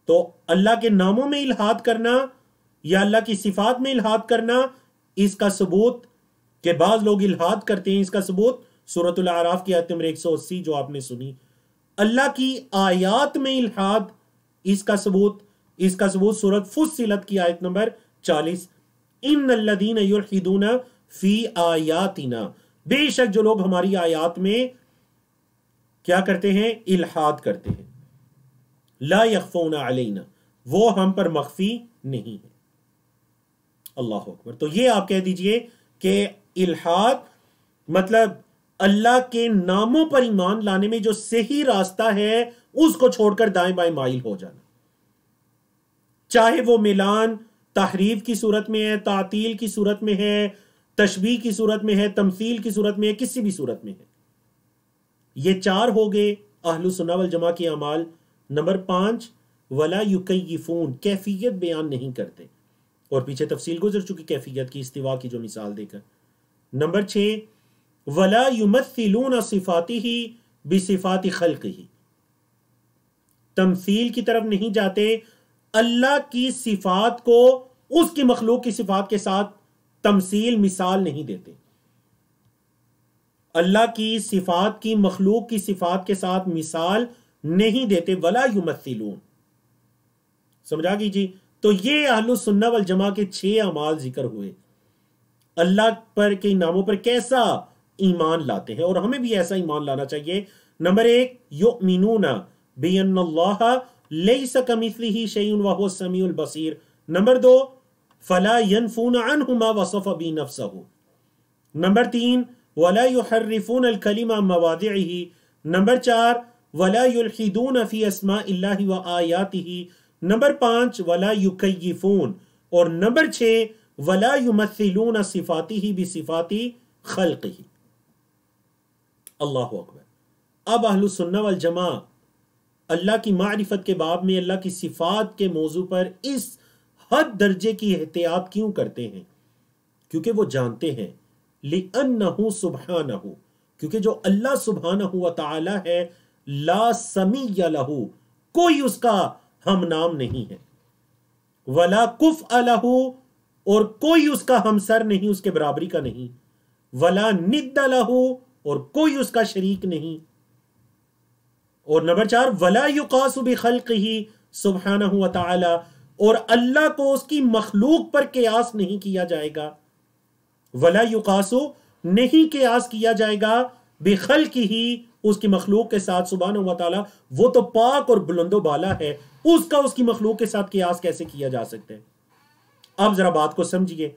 تو اللہ کے ناموں میں الحاد کرنا یا اللہ کی صفات میں الحاد کرنا، اس کا ثبوت کہ بعض لوگ الحاد کرتے ہیں، اس کا ثبوت سورۃ الاعراف کی آیت نمبر 180 جو آپ نے سنی. اللہ کی آیات میں الحاد، اس کا ثبوت سورۃ فصلت کی آیت نمبر 40 ان الذین یلحدون فی آیاتنا. بے شک جو لوگ ہماری آیات میں کیا کرتے ہیں؟ الحاد کرتے ہیں. لا یخفون علینا، وہ ہم پر مخفی نہیں ہے. اللہ اکبر. تو یہ آپ کہہ دیجئے کہ الحاد مطلب اللہ کے ناموں پر ایمان لانے میں جو صحیح راستہ ہے اس کو چھوڑ کر دائیں بائیں مائل ہو جانا، چاہے وہ ملان تحریف کی صورت میں ہے، تعطیل کی صورت میں ہے، تشبیہ کی صورت میں ہے، تمثیل کی صورت میں ہے، کسی بھی صورت میں ہے. یہ چار ہو گئے اہل سنہ والجماع کے اعمال. نمبر 5 ولا یکیفون، کیفیت بیان نہیں کرتے، اور پیچھے تفصیل گزر چکی کیفیت کی، استوا کی جو مثال دے کر. نمبر 6 ولا یمثلون صفاتہ بصفات خلقہ، تمثیل کی طرف نہیں جاتے، اللہ کی صفات کو اس کی مخلوق کی صفات کے ساتھ تمثیل مثال نہیں دیتے. اللہ کی صفات کی مخلوق کی صفات کے ساتھ مثال نہیں دیتے. ولا یمثلون، سمجھا کیجیے. تو یہ اہل سنہ والجماع کے 6 اعمال ذکر ہوئے. اللہ پر کے ناموں پر کیسا ایمان لاتے ہیں، اور ہمیں بھی ایسا ایمان لانا چاہیے. نمبر 1 یؤمنون بان اللہ لیس کمثلہ شیء وہو السمیع البصیر. نمبر 2 فلا ينفون عنہ ما وصف به نفسہ. نمبر 3 ولا يحرفون الکلم عن مواضعہ. نمبر 4 ولا يلحدون فی اسماء اللہ وآیاتہ. نمبر 5 ولا یکیفون. اور نمبر 6 ولا یمثلون صفاتہ بصفات خلقہ. اللہ اکبر. اب اہل سنہ والجماع اللہ کی معرفت کے باب میں اللہ کی صفات کے موضوع پر اس حد درجے کی احتیاط کیوں کرتے ہیں؟ کیونکہ وہ جانتے ہیں لِأَنَّهُ سُبْحَانَهُ، کیونکہ جو اللہ سبحانہ و تعالی ہے لا سمیع لہ، کوئی اس کا ہم نام نہیں ہے، ولا کفء لہ، اور کوئی اس کا ہمسر نہیں، اس کے برابری کا نہیں، ولا ند لہ، اور کوئی اس کا شریک نہیں. اور نمبر 4 ولا یقاس بخلقہ سبحانہ و تعالی، اور اللہ کو اس کی مخلوق پر قیاس نہیں کیا جائے گا. ولا یقاس، نہیں قیاس کیا جائے گا، بخلقہ، اس کی مخلوق کے ساتھ. سبحانہ و تعالی وہ تو پاک اور بلند و بالا ہے، اس کا اس کی مخلوق کے ساتھ قیاس کیسے کیا جا سکتا ہے؟ اب ذرا بات کو سمجھیے.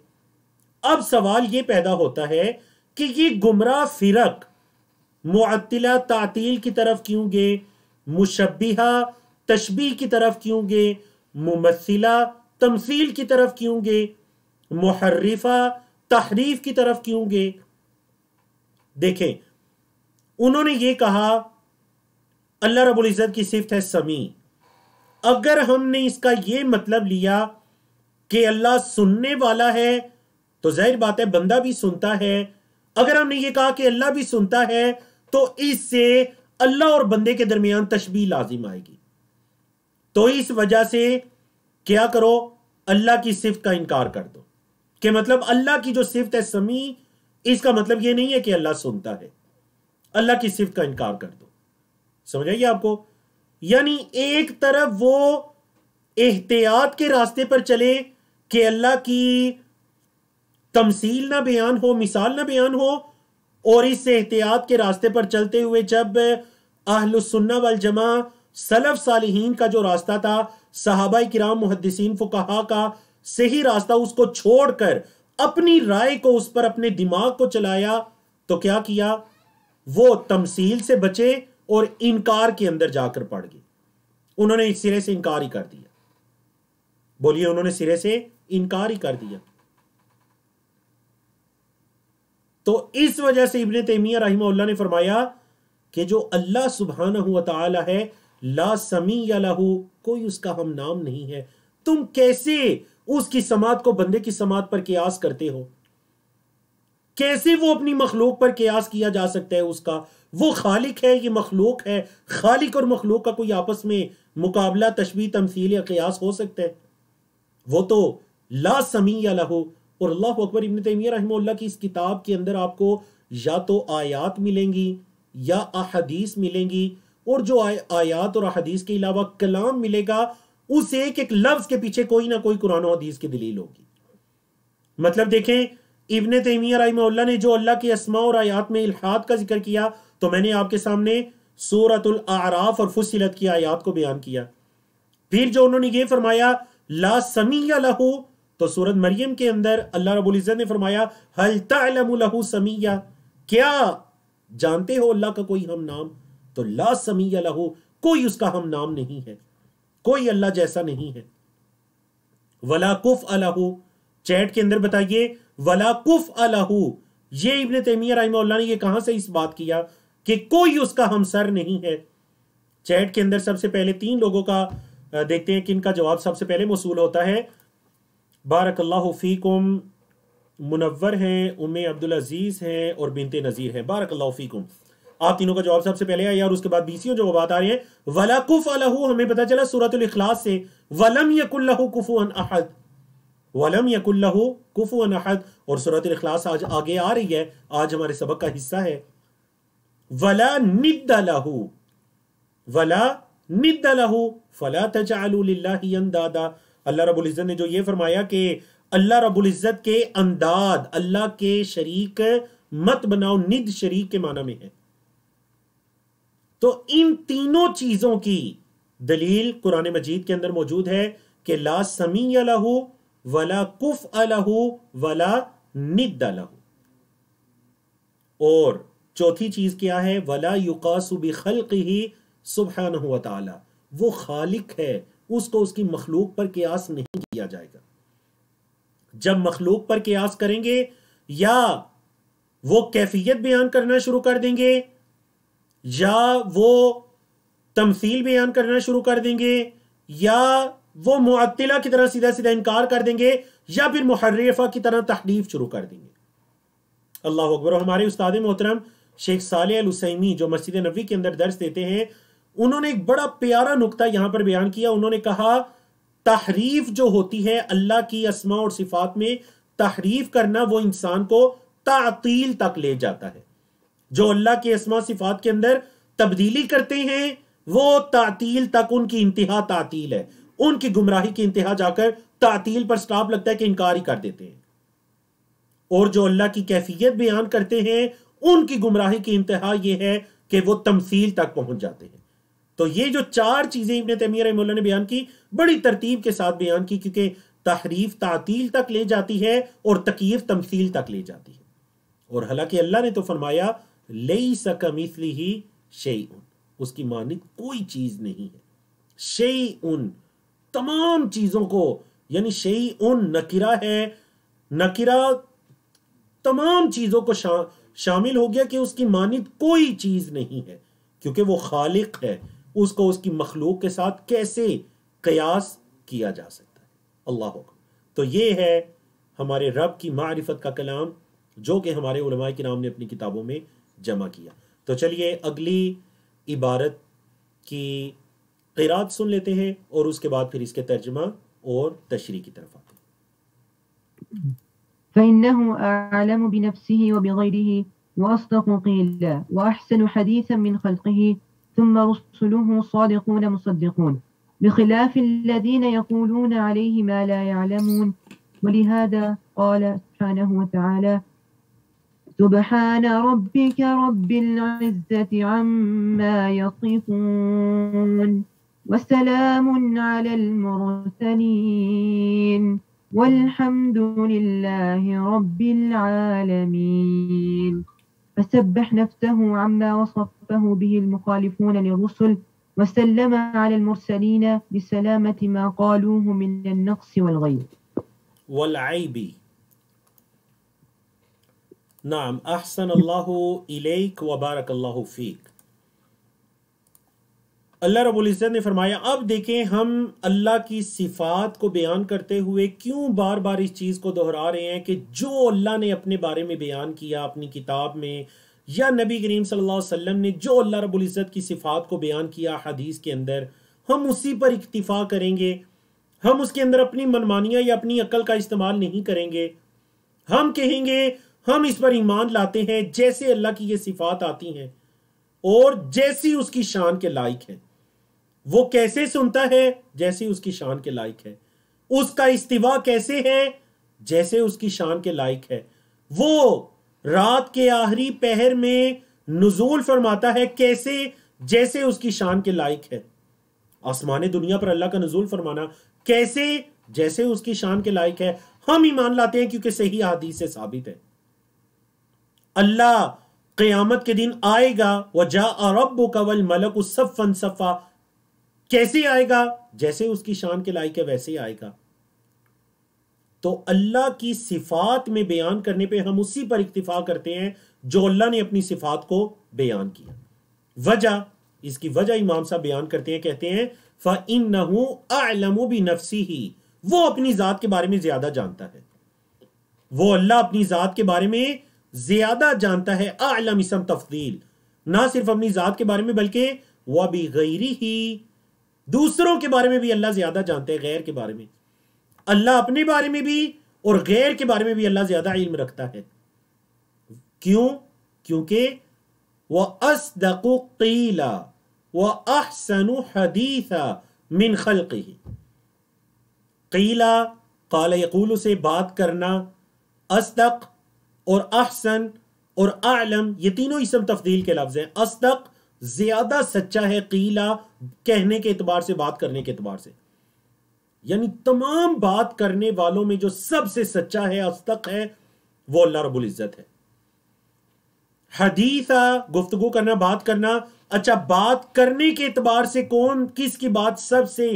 اب سوال یہ پیدا ہوتا ہے کہ یہ گمراہ فرق معطلہ تعطیل کی طرف کیوں گئے، مشبہہ تشبیہ کی طرف کیوں گئے، ممثلہ تمثیل کی طرف کیوں گئے، محرفہ تحریف کی طرف کیوں گئے؟ دیکھیں، انہوں نے یہ کہا اللہ رب العزت کی صفت ہے سمیع. اگر ہم نے اس کا یہ مطلب لیا کہ اللہ سننے والا ہے تو ظاہر بات ہے بندہ بھی سنتا ہے. اگر ہم نے یہ کہا کہ اللہ بھی سنتا ہے تو اس سے اللہ اور بندے کے درمیان تشبیہ لازم آئے گی. تو اس وجہ سے کیا کرو, اللہ کی صفت کا انکار کر دو. کہ مطلب اللہ کی جو صفت ہے سمیع, اس کا مطلب یہ نہیں ہے کہ اللہ سنتا ہے. اللہ کی صفت کا انکار کر دو. سمجھ آئیے آپ کو؟ یعنی ایک طرف وہ احتیاط کے راستے پر چلے کہ اللہ کی تمثیل نہ بیان ہو, مثال نہ بیان ہو, اور اس احتیاط کے راستے پر چلتے ہوئے جب اہل السنہ والجماع سلف صالحین کا جو راستہ تھا, صحابہ کرام محدثین فقہا کا صحیح راستہ, اس کو چھوڑ کر اپنی رائے کو اس پر اپنے دماغ کو چلایا, تو کیا کیا؟ وہ تمثیل سے بچے اور انکار کے اندر جا کر پڑ گئے. انہوں نے سرے سے انکار ہی کر دیا. بولیے, انہوں نے سرے سے انکار ہی کر دیا. تو اس وجہ سے ابن تیمیہ رحمہ اللہ نے فرمایا کہ جو اللہ سبحانہ و تعالی ہے, لا سمیع لہ, کوئی اس کا ہم نام نہیں ہے. تم کیسے اس کی سماعت کو بندے کی سماعت پر قیاس کرتے ہو؟ کیسے وہ اپنی مخلوق پر قیاس کیا جا سکتا ہے اس کا؟ وہ خالق ہے, یہ مخلوق ہے. خالق اور مخلوق کا کوئی آپس میں مقابلہ, تشبیہ, تمثیل یا قیاس ہو سکتا ہے؟ وہ تو لا سمیع لہ. اور اللہ اکبر, ابن تیمیہ رحمہ اللہ کی اس کتاب کے اندر آپ کو یا تو آیات ملیں گی یا احادیث ملیں گی, اور جو آیات اور احادیث کے علاوہ کلام ملے گا, اس ایک ایک لفظ کے پیچھے کوئی نہ کوئی قرآن و حدیث کی دلیل ہوگی. مطلب دیکھیں, ابن تیمیہ رحمہ اللہ نے جو اللہ کے اسماء اور آیات میں الحاد کا ذکر کیا, تو میں نے آپ کے سامنے سورۃ الاعراف اور فصلت کی آیات کو بیان کیا. پھر جو انہوں نے یہ فرمایا لا سمیع لہ, تو سورۃ مریم کے اندر اللہ رب العزت نے فرمایا هل تعلم له سمیع, کیا جانتے ہو اللہ کا کوئی ہم نام؟ تو لا سمیع لہ, کوئی اس کا ہم نام نہیں ہے, کوئی اللہ جیسا نہیں ہے. ولا کفء لہ, چیٹ کے اندر بتائیے ولا کفء لہ, یہ ابن تیمیہ رحمہ اللہ نے یہ کہاں سے اس بات کیا کہ کوئی اس کا ہمسر نہیں ہے؟ چیٹ کے اندر سب سے پہلے 3 لوگوں کا دیکھتے ہیں کہ ان کا جواب سب سے پہلے موصول ہوتا ہے. بارک اللہ فیکم, منور ہیں, ام عبدالعزیز ہیں, اور بنت نذیر ہیں. بارک اللہ فیکم. آپ تینوں کا جواب سب سے پہلے آیا, اور اس کے بعد 20 جوابات آ رہے ہیں. ولا کفء لہ, ہمیں پتہ چلا سورۃ الاخلاص سے, ولم یکن لہ کفوا احد, ولم یکن لہ کفوا احد, اور سورۃ الاخلاص آج آگے آ رہی ہے, آج ہمارے سبق کا حصہ ہے. ولا ند لہ, ولا ند لہ فلا تجعلوا للہ اندادا. اللہ رب العزت نے جو یہ فرمایا کہ اللہ رب العزت کے انداد, اللہ کے شریک مت بناؤ, ند شریک کے معنی میں ہے. تو ان تینوں چیزوں کی دلیل قرآن مجید کے اندر موجود ہے کہ لا سمیع لہ ولا کفء لہ ولا ند لہ. اور چوتھی چیز کیا ہے؟ ولا یقاس بخلقہ سبحانہ و تعالی, وہ خالق ہے, اس کو اس کی مخلوق پر قیاس نہیں کیا جائے گا. جب مخلوق پر قیاس کریں گے, یا وہ کیفیت بیان کرنا شروع کر دیں گے, یا وہ تمثیل بیان کرنا شروع کر دیں گے, یا وہ معطلہ کی طرح سیدھا سیدھا انکار کر دیں گے, یا پھر محرفہ کی طرح تحریف شروع کر دیں گے. اللہ اکبر. ہمارے استاد محترم شیخ صالح العثیمی جو مسجد نبوی کے اندر درس دیتے ہیں, انہوں نے ایک بڑا پیارا نقطہ یہاں پر بیان کیا. انہوں نے کہا تحریف جو ہوتی ہے اللہ کی اسماء اور صفات میں, تحریف کرنا وہ انسان کو تعطیل تک لے جاتا ہے. جو اللہ کے اسماء صفات کے اندر تبدیلی کرتے ہیں وہ تعطیل تک, ان کی انتہا تعطیل ہے. ان کی گمراہی کی انتہا جا کر تعطیل پر سٹاپ لگتا ہے کہ انکار ہی کر دیتے ہیں. اور جو اللہ کی کیفیت بیان کرتے ہیں ان کی گمراہی کی انتہا یہ ہے کہ وہ تمثیل تک پہنچ جاتے ہیں. تو یہ جو 4 چیزیں ابن تیمیہ رحمہ اللہ نے بیان کی, بڑی ترتیب کے ساتھ بیان کی, کیونکہ تحریف تعطیل تک لے جاتی ہے اور تکییف تمثیل تک لے جاتی ہے. اور حالانکہ اللہ نے تو فرمایا لیس کمثلہ شیء, اس کی مانند کوئی چیز نہیں ہے. شیء, تمام چیزوں کو, یعنی شیء نکرہ ہے, نکرہ تمام چیزوں کو شامل ہو گیا کہ اس کی مانند کوئی چیز نہیں ہے, کیونکہ وہ خالق ہے. اس کو اس کی مخلوق کے ساتھ کیسے قیاس کیا جا سکتا ہے؟ اللہ اکبر. تو یہ ہے ہمارے رب کی معرفت کا کلام جو کہ ہمارے علماء کرام نے اپنی کتابوں میں جمع کیا. تو چلیے اگلی عبارت کی قرات سن لیتے ہیں اور اس کے بعد پھر اس کے ترجمہ اور تشریح کی طرف آتے ہیں. فإنه أعلم بنفسه وبغيره وأصدق قيلا وأحسن حديثا من خلقه ثم رسله صادقون مصدقون بخلاف الذين يقولون عليه ما لا يعلمون. ولهذا قال سبحانه وتعالى سبحان ربك رب العزة عما يصفون وسلام على المرسلين والحمد لله رب العالمين. فسبح نفسه عما وصفه به المخالفون للرسل وسلم على المرسلين بسلامة ما قالوه من النقص والغيب والعیب. نعم احسن اللہ الیک وبارک اللہ فیک. اللہ رب العزت نے فرمایا اب دیکھیں ہم اللہ کی صفات کو بیان کرتے ہوئے کیوں بار بار اس چیز کو دہرا رہے ہیں کہ جو اللہ نے اپنے بارے میں بیان کیا اپنی کتاب میں یا نبی کریم صلی اللہ علیہ وسلم نے جو اللہ رب العزت کی صفات کو بیان کیا حدیث کے اندر ہم اسی پر اکتفا کریں گے. ہم اس کے اندر اپنی منمانیاں یا اپنی عقل کا استعمال نہیں کریں گے. ہم کہیں گے ہم اس پر ایمان لاتے ہیں جیسے اللہ کی یہ صفات آتی ہیں اور جیسی اس کی شان کے لائق ہے. وہ کیسے سنتا ہے جیسے اس کی شان کے لائق ہے. اس کا استوا کیسے ہے جیسے اس کی شان کے لائق ہے. وہ رات کے آخری پہر میں نزول فرماتا ہے کیسے جیسے اس کی شان کے لائق ہے. آسمان دنیا پر اللہ کا نزول فرمانا کیسے جیسے اس کی شان کے لائق ہے. ہم ایمان لاتے ہیں کیونکہ صحیح حدیث سے ثابت ہے. اللہ قیامت کے دن آئے گا وَجَاءَ رَبُّكَ وَالْمَلَكُ صَفًّا صَفًّا. کیسے آئے گا جیسے اس کی شان کے لائق ہے ویسے ہی آئے گا. تو اللہ کی صفات میں بیان کرنے پہ ہم اسی پر اکتفا کرتے ہیں جو اللہ نے اپنی صفات کو بیان کیا. وجہ اس کی وجہ امام صاحب بیان کرتے ہیں کہتے ہیں فَإِنَّهُ أَعْلَمُ بِنَفْسِهِ. وہ اپنی ذات کے بارے میں زیادہ جانتا ہے. وہ اللہ اپنی ذات کے بارے میں زیادہ جانتا ہے. اعلم اسم تفضیل نہ صرف اپنی ذات کے بارے میں بلکہ وَبِغَيْرِهِ دوسروں کے بارے میں بھی اللہ زیادہ جانتے ہیں. غیر کے بارے میں اللہ اپنے بارے میں بھی اور غیر کے بارے میں بھی اللہ زیادہ علم رکھتا ہے. کیوں؟ کیونکہ وَأَصْدَقُ قِيلًا وَأَحْسَنُ حَدِيثًا مِنْ خَلْقِهِ. قیلا قال یقول سے بات کرنا، اصدق اور احسن اور اعلم یہ تینوں اسم تفضیل کے لفظ ہیں. اصدق زیادہ سچا ہے، قیلا کہنے کے اعتبار سے بات کرنے کے اعتبار سے، یعنی تمام بات کرنے والوں میں جو سب سے سچا ہے اصدق ہے وہ اللہ رب العزت ہے. حدیثہ گفتگو کرنا، بات کرنا. اچھا بات کرنے کے اعتبار سے کون کس کی بات سب سے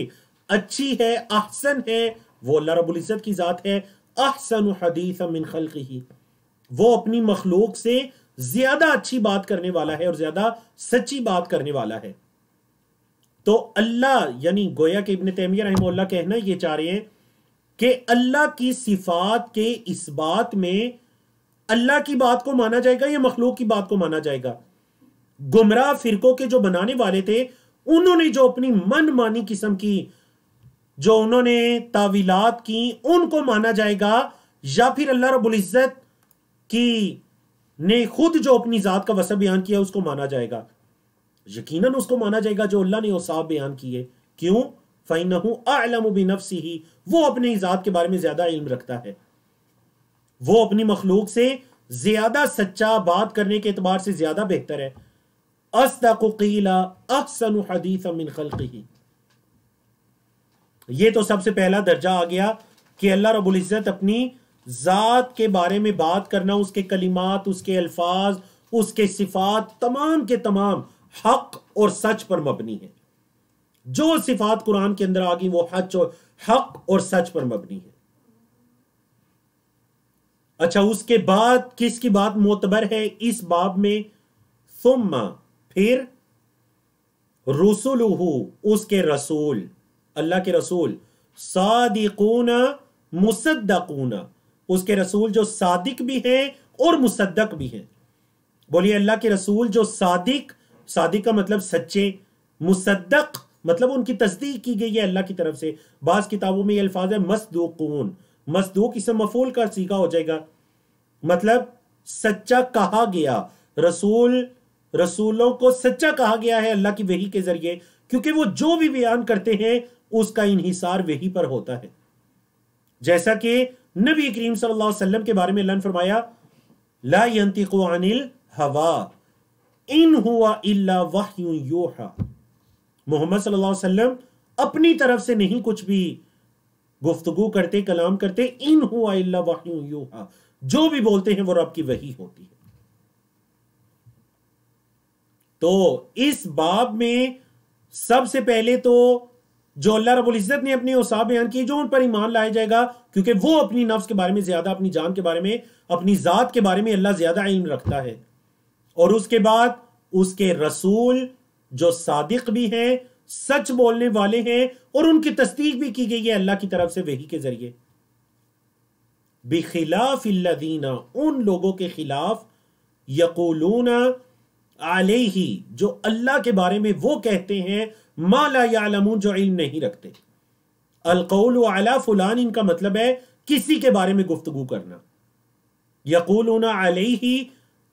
اچھی ہے احسن ہے وہ اللہ رب العزت کی ذات ہے. احسن حدیثا من خلقہ وہ اپنی مخلوق سے زیادہ اچھی بات کرنے والا ہے اور زیادہ سچی بات کرنے والا ہے. تو اللہ یعنی گویا کہ ابن تیمیہ رحمہ اللہ کہنا یہ چاہ رہے ہیں کہ اللہ کی صفات کے اس بات میں اللہ کی بات کو مانا جائے گا یا مخلوق کی بات کو مانا جائے گا. گمراہ فرقوں کے جو بنانے والے تھے انہوں نے جو اپنی من مانی قسم کی جو انہوں نے تعویلات کی ان کو مانا جائے گا یا پھر اللہ رب العزت کی نے خود جو اپنی ذات کا وصف بیان کیا اس کو مانا جائے گا؟ یقیناً اس کو مانا جائے گا جو اللہ نے اوصاف بیان کیے. کیوں؟ فَإِنَّهُ أَعْلَمُ بِنَفْسِهِ وہ اپنی ذات کے بارے میں زیادہ علم رکھتا ہے. وہ اپنی مخلوق سے زیادہ سچا، بات کرنے کے اعتبار سے زیادہ بہتر ہے. اصدق قیلا احسن حدیثا من خلقہ. یہ تو سب سے پہلا درجہ آ گیا کہ اللہ رب العزت اپنی ذات کے بارے میں بات کرنا، اس کے کلمات، اس کے الفاظ، اس کے صفات تمام کے تمام حق اور سچ پر مبنی ہے. جو صفات قرآن کے اندر آگی وہ حق اور سچ پر مبنی ہے. اچھا اس کے بعد کس کی بات معتبر ہے اس باب میں؟ ثم پھر رسولہ اس کے رسول، اللہ کے رسول، صادقون مصدقون اس کے رسول جو صادق بھی ہیں اور مصدق بھی ہیں. بولیے اللہ کے رسول جو صادق صادق کا مطلب سچے، مصدق مطلب ان کی تصدیق کی گئی ہے اللہ کی طرف سے. بعض کتابوں میں یہ الفاظ ہے مصدوقون، مصدوق اسم مفعول کا صیغہ ہو جائے گا، مطلب سچا کہا گیا. رسولوں کو سچا کہا گیا ہے اللہ کی وحی کے ذریعے، کیونکہ وہ جو بھی بیان کرتے ہیں اس کا انحصار وحی پر ہوتا ہے. جیسا کہ نبی کریم صلی اللہ علیہ وسلم کے بارے میں اللہ نے فرمایا لا ينطق عن الهوى ان هو الا وحی یوحى. محمد صلی اللہ علیہ وسلم اپنی طرف سے نہیں کچھ بھی گفتگو کرتے، کلام کرتے. ان هو الا وحی یوحى، جو بھی بولتے ہیں وہ رب کی وحی ہوتی ہے. تو اس باب میں سب سے پہلے تو جو اللہ رب العزت نے اپنے اوصاف بیان کیے جو ان پر ایمان لایا جائے گا، کیونکہ وہ اپنی نفس کے بارے میں زیادہ، اپنی جان کے بارے میں، اپنی ذات کے بارے میں اللہ زیادہ علم رکھتا ہے. اور اس کے بعد اس کے رسول جو صادق بھی ہیں، سچ بولنے والے ہیں، اور ان کی تصدیق بھی کی گئی ہے اللہ کی طرف سے وحی کے ذریعے. بخلاف الذین، ان لوگوں کے خلاف، یقولون علیہ، جو اللہ کے بارے میں وہ کہتے ہیں ما لا یعلمون، جو علم نہیں رکھتے. القول علی فلان، ان کا مطلب ہے کسی کے بارے میں گفتگو کرنا. یقولون علیہ،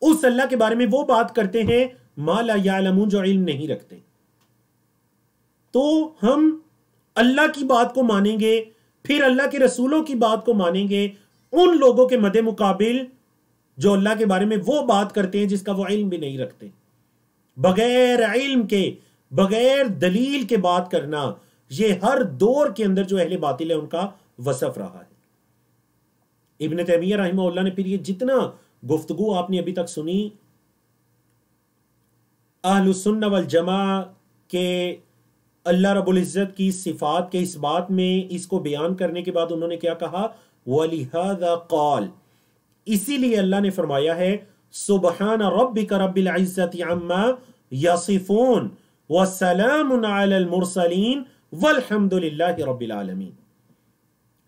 اس اللہ کے بارے میں وہ بات کرتے ہیں ما لا یعلمون، جو علم نہیں رکھتے. تو ہم اللہ کی بات کو مانیں گے، پھر اللہ کے رسولوں کی بات کو مانیں گے ان لوگوں کے مد مقابل جو اللہ کے بارے میں وہ بات کرتے ہیں جس کا وہ علم بھی نہیں رکھتے. بغیر علم کے، بغیر دلیل کے بات کرنا، یہ ہر دور کے اندر جو اہل باطل ہے ان کا وصف رہا ہے. ابن تیمیہ رحمہ اللہ نے پھر یہ جتنا گفتگو آپ نے ابھی تک سنی اہل السنہ والجماع کے اللہ رب العزت کی صفات کے اس بات میں، اس کو بیان کرنے کے بعد انہوں نے کیا کہا؟ وَلِهَذَا قَالَ، اسی لیے اللہ نے فرمایا ہے سبحان ربک رب العزت عما یصفون وسلام علی المرسلین والحمد للہ رب العالمین.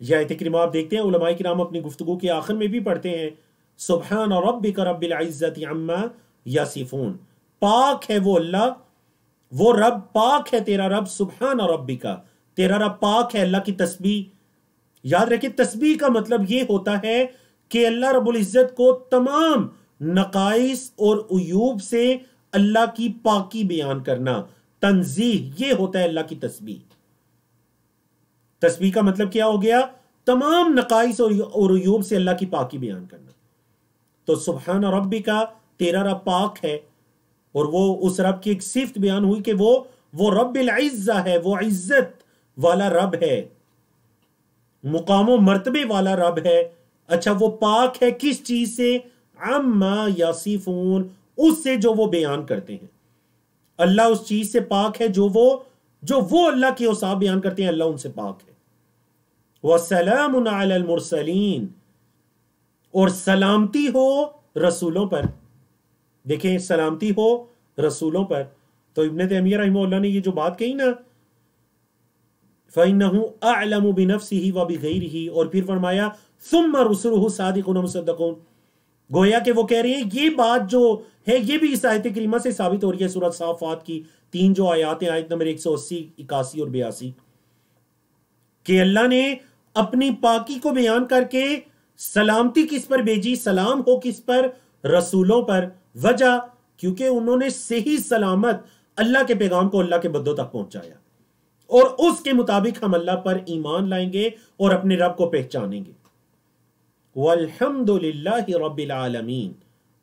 یہ آیت کریمہ آپ دیکھتے ہیں علماء کرام اپنی گفتگو کے آخر میں بھی پڑھتے ہیں سبحان ربک رب العزت عما یصفون. پاک ہے وہ اللہ، وہ رب پاک ہے تیرا رب. سبحان ربک، تیرا رب پاک ہے. اللہ کی تسبیح یاد رکھیں، تسبیح کا مطلب یہ ہوتا ہے کہ اللہ رب العزت کو تمام نقائص اور عیوب سے اللہ کی پاکی بیان کرنا، تنزیح، یہ ہوتا ہے اللہ کی تسبیح. تسبیح کا مطلب کیا ہو گیا؟ تمام نقائص اور عیوب سے اللہ کی پاکی بیان کرنا. تو سبحان ربی کا، تیرا رب پاک ہے، اور وہ اس رب کی ایک صفت بیان ہوئی کہ وہ رب العزہ ہے، وہ عزت والا رب ہے، مقام و مرتبے والا رب ہے. اچھا وہ پاک ہے کس چیز سے؟ عما یصفون، اس سے جو وہ بیان کرتے ہیں. اللہ اس چیز سے پاک ہے جو وہ اللہ کے اوصاف بیان کرتے ہیں، اللہ ان سے پاک ہے. وَسَلَامٌ عَلَى الْمُرْسَلِينَ، اور سلامتی ہو رسولوں پر. دیکھیں سلامتی ہو رسولوں پر. تو ابن تیمیہ رحمہ اللہ نے یہ جو بات کہی نا فَإِنَّهُ أَعْلَمُ بِنَفْسِهِ وَبِغَيْرِهِ، اور پھر فرمایا ثُمَّ رُسُلُهُ صَادِقُونَ مُصَدِّقُونَ، گویا کہ وہ کہہ رہے ہیں یہ بات جو ہے یہ بھی اس آیت کریمہ سے ثابت ہو رہی ہے. سورۃ صافات کی 3 جو آیات ہیں، آیت نمبر 180، 81 اور 82، کہ اللہ نے اپنی پاکی کو بیان کر کے سلامتی کس پر بھیجی؟ سلام ہو کس پر؟ رسولوں پر. وجہ کیونکہ انہوں نے صحیح سلامت اللہ کے پیغام کو اللہ کے بندوں تک پہنچایا، اور اس کے مطابق ہم اللہ پر ایمان لائیں گے اور اپنے رب کو پہچانیں گے. والحمد للہ رب العالمین،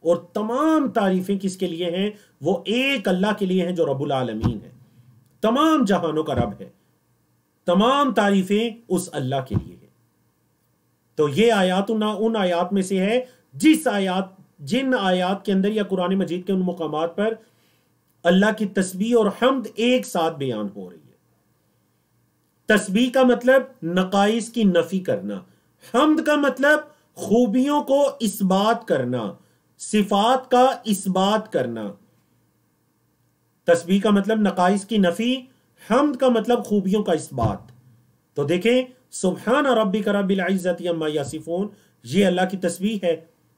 اور تمام تعریفیں کس کے لیے ہیں؟ وہ ایک اللہ کے لیے ہیں جو رب العالمین ہے، تمام جہانوں کا رب ہے. تمام تعریفیں اس اللہ کے لیے ہیں. تو یہ آیات ان آیات میں سے ہے جن آیات کے اندر یا قرآن مجید کے ان مقامات پر اللہ کی تسبیح اور حمد ایک ساتھ بیان ہو رہی ہے. تسبیح کا مطلب نقائص کی نفی کرنا، حمد کا مطلب خوبیوں کو اثبات کرنا، صفات کا اثبات کرنا. تسبیح کا مطلب نقائص کی نفی، حمد کا مطلب خوبیوں کا اثبات. تو دیکھیں سبحان ربک رب العزت عما یصفون، یہ اللہ کی تسبیح ہے.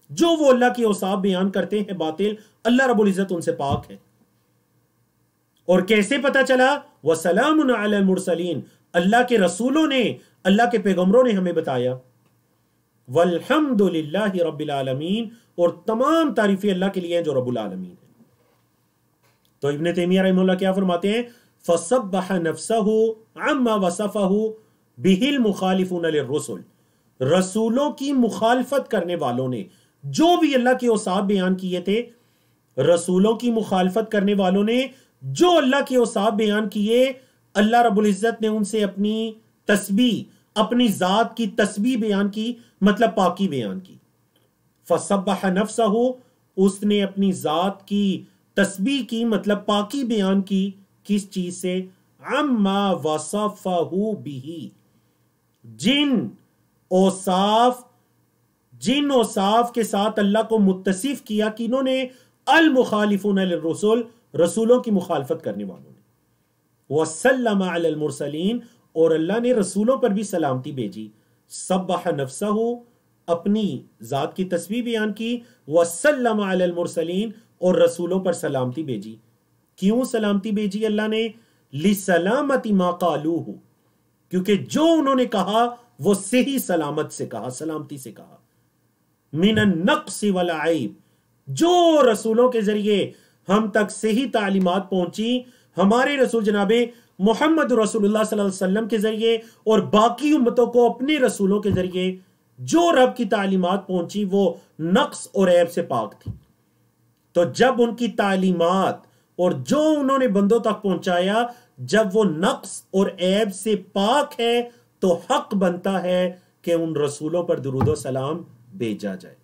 جو وہ اللہ کی اوصاف بیان کرتے ہیں باطل، اللہ رب العزت ان سے پاک ہے. اور کیسے پتا چلا؟ وَسَلَامٌ عَلَى الْمُرْسَلِينَ، اللہ کے رسولوں نے، اللہ کے پیغمبروں نے ہمیں بتایا. وَالْحَمْدُ لِلَّهِ رَبِّ الْعَالَمِينَ، اور تمام تعریفیں اللہ کے لیے ہیں جو رب العالمین ہے. تو ابن تیمیہ رحمہ اللہ کیا فرماتے ہیں؟ فَصَبَّحَ نَفْسَهُ عَمَّا وَصَفَهُ بِهِ الْمُخَالِفُونَ لِلرُّسُلِ، رسولوں کی مخالفت کرنے والوں نے جو بھی اللہ کے اوصاف بیان کیے تھے، رسولوں کی مخالفت کرنے والوں نے جو اللہ کے اوصاف بیان کیے، اللہ رب العزت نے ان سے اپنی تسبیح، اپنی ذات کی تسبیح بیان کی، مطلب پاکی بیان کی. فَصَبَّحَ نَفْسَهُ، اس نے اپنی ذات کی تسبیح کی، مطلب پاکی بیان کی. کس چیز سے؟ عَمَّا وَصَفَهُ بِهِ، جن اوصاف کے ساتھ اللہ کو متصف کیا کہ انہوں نے المخالفون للرسل، رسولوں کی مخالفت کرنے والوں نے. وَسَلَّمَ عَلَى الْمُرْسَلِينَ، اور اللہ نے رسولوں پر بھی سلامتی بھیجی. سبح نفسہ، اپنی ذات کی تسبیح بیان کی. وَسَلَّمَ عَلَى الْمُرْسَلِينَ، اور رسولوں پر سلامتی بھیجی. کیوں سلامتی بھیجی اللہ نے؟ لِسَلَامَةِ مَا قَالُوهُ، کیونکہ جو انہوں نے کہا وہ صحیح سلامت سے کہا، سلامتی سے کہا. من النقص والعیب، جو رسولوں کے ذریعے ہم تک صحیح تعلیمات پہنچی، ہمارے رسول جناب محمد رسول اللہ صلی اللہ علیہ وسلم کے ذریعے اور باقی امتوں کو اپنے رسولوں کے ذریعے جو رب کی تعلیمات پہنچی وہ نقص اور عیب سے پاک تھی. تو جب ان کی تعلیمات اور جو انہوں نے بندوں تک پہنچایا جب وہ نقص اور عیب سے پاک ہے تو حق بنتا ہے کہ ان رسولوں پر درود و سلام بھیجا جائے.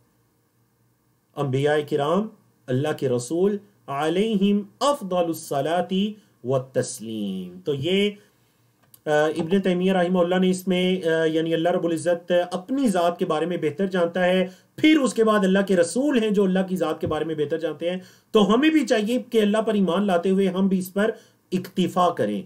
انبیاء کرام، اللہ کے رسول علیہم افضل الصلاۃ والتسلیم. تو یہ ابن تیمیہ رحمہ اللہ نے اس میں یعنی اللہ رب العزت اپنی ذات کے بارے میں بہتر جانتا ہے، پھر اس کے بعد اللہ کے رسول ہیں جو اللہ کی ذات کے بارے میں بہتر جانتے ہیں. تو ہمیں بھی چاہیے کہ اللہ پر ایمان لاتے ہوئے ہم بھی اس پر اکتفا کریں.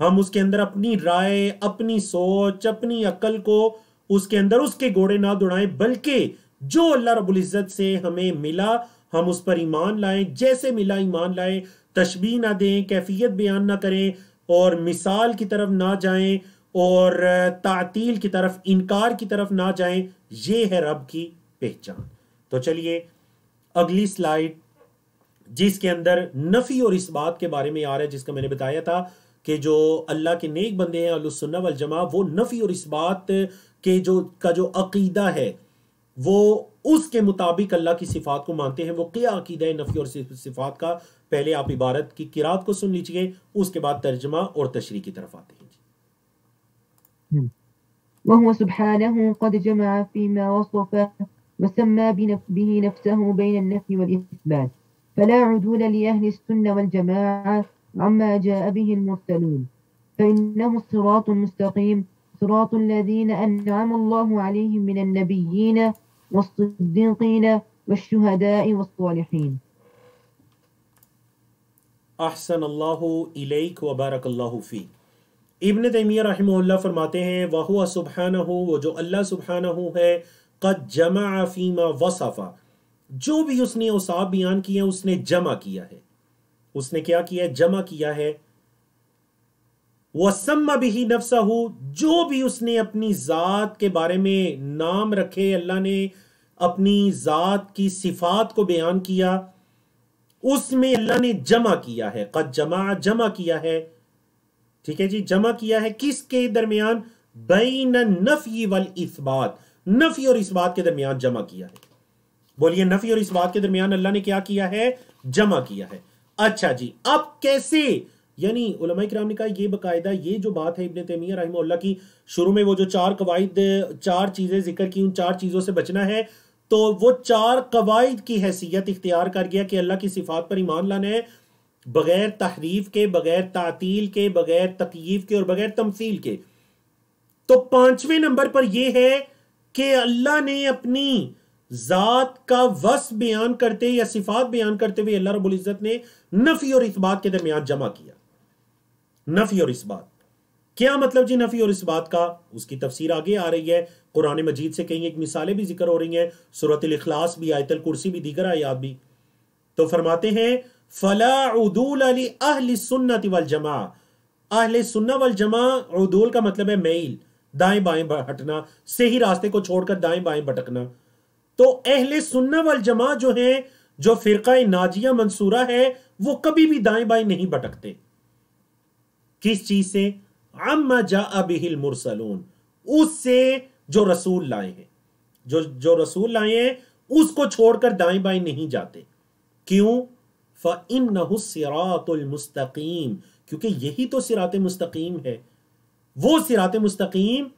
ہم اس کے اندر اپنی رائے، اپنی سوچ، اپنی عقل کو اس کے اندر اس کے گھوڑے نہ دوڑائیں، بلکہ جو اللہ رب العزت سے ہمیں ملا ہم اس پر ایمان لائیں، جیسے ملا ایمان لائیں، تشبیہ نہ دیں، کیفیت بیان نہ کریں اور مثال کی طرف نہ جائیں اور تعطیل کی طرف، انکار کی طرف نہ جائیں. یہ ہے رب کی پہچان. تو چلیے اگلی سلائیڈ، جس کے اندر نفی اور اس بات کے بارے میں آ رہا ہے، جس کا میں نے بتایا تھا کہ جو اللہ کے نیک بندے ہیں اہل السنہ والجماعہ، وہ نفی اور اس بات کے جو عقیدہ ہے وہ اس کے مطابق اللہ کی صفات کو مانتے ہیں. وہ کیا عقیدہ ہے نفی اور صفات کا؟ پہلے آپ عبارت کی قرات کو سن لیجئے، اس کے بعد ترجمہ اور تشریح کی طرف آتے ہیں. وهو سبحانه قد جمع فيما وصفه وسمى به نفسه بين النفي والإثبات، فلا عدول لأهل السنة والجماعة عما جاء به المرسلون، فإنه الصراط المستقيم، صراط الذين أنعم الله عليهم من النبيين والصديقين والشهداء والصالحين. احسن اللہ الیک وبارک اللہ فیک. ابن تیمیہ رحمہ اللہ فرماتے ہیں وَهُوَ سُبْحَانَهُ، وہ جو اللہ سبحانہ ہے، قد جمع فیما وصف، جو بھی اس نے اوصاف بیان کیے ہیں اس نے جمع کیا ہے. اس نے کیا کیا ہے؟ جمع کیا ہے. وَسَمَّ بِهِ نَفْسَهُ، جو بھی اس نے اپنی ذات کے بارے میں نام رکھے، اللہ نے اپنی ذات کی صفات کو بیان کیا، اس میں اللہ نے جمع کیا ہے. قد جمع کیا ہے. ٹھیک ہے جی، جمع کیا ہے کس کے درمیان؟ بین النفی والاثبات، نفی اور اس بات کے درمیان جمع کیا ہے. بولیے، نفی اور اس بات کے درمیان اللہ نے کیا کیا ہے؟ جمع کیا ہے. اچھا جی، اب کیسے؟ یعنی علماء کرام نے کہا یہ باقاعدہ یہ جو بات ہے ابن تیمیہ رحمہ اللہ کی، شروع میں وہ جو 4 قواعد، 4 چیزیں ذکر کی، ان 4 چیزوں سے بچنا ہے، تو وہ 4 قواعد کی حیثیت اختیار کر گیا کہ اللہ کی صفات پر ایمان لانا ہے بغیر تحریف کے، بغیر تعطیل کے، بغیر تکییف کے اور بغیر تمثیل کے. تو 5ویں نمبر پر یہ ہے کہ اللہ نے اپنی ذات کا وصف بیان کرتے یا صفات بیان کرتے ہوئے اللہ رب العزت نے نفی اور اثبات کے درمیان جمع کیا. نفی اور اثبات کیا مطلب جی؟ نفی اور اثبات کا اس کی تفسیر آگے آ رہی ہے، قرآن مجید سے کہیں ایک مثالیں بھی ذکر ہو رہی ہیں، سورۃ الاخلاص بھی، آیت الکرسی بھی، دیگر آیات بھی. تو فرماتے ہیں فلا عدول لأہل السنت والجماع، اہل سنہ والجماع، عدول کا مطلب ہے میل، دائیں بائیں ہٹنا، صحیح راستے کو چھوڑ کر دائیں بائیں بھٹکنا. تو اہل سنہ والجماع جو ہیں، جو فرقہ ناجیہ منصورہ ہے، وہ کبھی بھی دائیں بائیں نہیں بھٹکتے. کس چیز سے؟ عما جاء به المرسلون، اس سے جو رسول لائے ہیں، جو رسول لائے ہیں اس کو چھوڑ کر دائیں بائیں نہیں جاتے. کیوں؟ فَإِنَّهُ الصِّرَاطُ الْمُسْتَقِيمُ، کیونکہ یہی تو صراط مستقیم ہے، وہ صراط مستقیم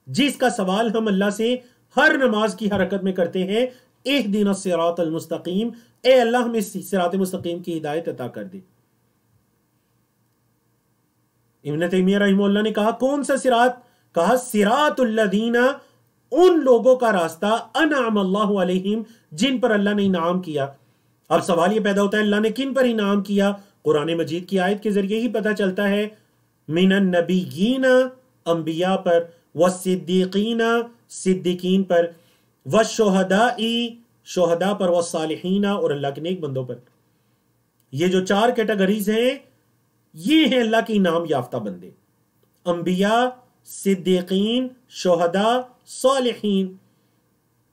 جس کا سوال ہم اللہ سے ہر نماز کی حرکت میں کرتے ہیں، اہدنا الصراط المستقیم، اے اللہ ہمیں صراط مستقیم کی ہدایت عطا کر دے. ابن تیمیہ رحمہ اللہ نے کہا کون سا صراط؟ کہا صراط الذین، ان لوگوں کا راستہ انعم اللہ علیہم، جن پر اللہ نے انعام کیا. اب سوال یہ پیدا ہوتا ہے اللہ نے کن پر انعام کیا؟ قرآن مجید کی آیت کے ذریعے ہی پتہ چلتا ہے. من النبیین، انبیاء پر، والصدیقین، صدیقین پر، والشہداء، شہداء پر، والصالحین، اور اللہ کے نیک بندوں پر. یہ جو 4 کیٹیگریز ہیں یہ ہیں اللہ کے انعام یافتہ بندے، انبیاء، صدیقین، شہداء، صالحین.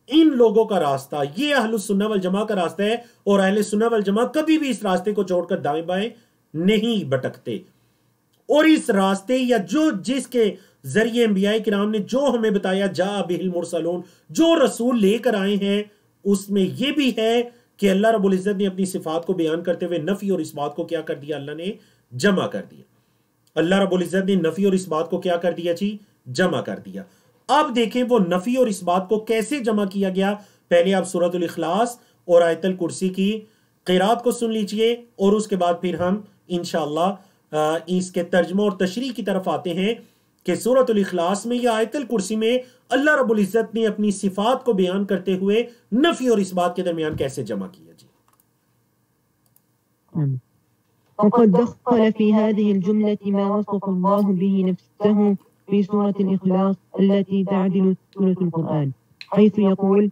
ان لوگوں کا راستہ یہ اہل السنہ والجماع کا راستہ ہے، اور اہل السنہ والجماع کبھی بھی اس راستے کو چھوڑ کر دائیں بائیں نہیں بھٹکتے. اور اس راستے یا جس کے ذریعے انبیاء کرام نے جو ہمیں بتایا، جاء بہ المرسلون، جو رسول لے کر آئے ہیں، اس میں یہ بھی ہے کہ اللہ رب العزت نے اپنی صفات کو بیان کرتے ہوئے نفی اور اس بات کو کیا کر دیا؟ اللہ نے جمع کر دیا. اللہ رب العزت نے نفی اور اس بات کو کیا کر دیا جی؟ جمع کر دیا. اب دیکھیں وہ نفی اور اس بات کو کیسے جمع کیا گیا. پہلے آپ سورۃ الاخلاص اور آیت الکرسی کی قرات کو سن لیجئے، اور اس کے بعد پھر ہم انشاءاللہ اس کے ترجمہ اور تشریح کی طرف آتے ہیں کہ سورۃ الاخلاص میں یا آیت الکرسی میں اللہ رب العزت نے اپنی صفات کو بیان کرتے ہوئے نفی اور اس بات کے درمیان کیسے جمع کیا جی. وقد دخل في هذه الجملة ما وصف الله به نفسه في سورة الإخلاص التي تعدل سورة القرآن، حيث يقول: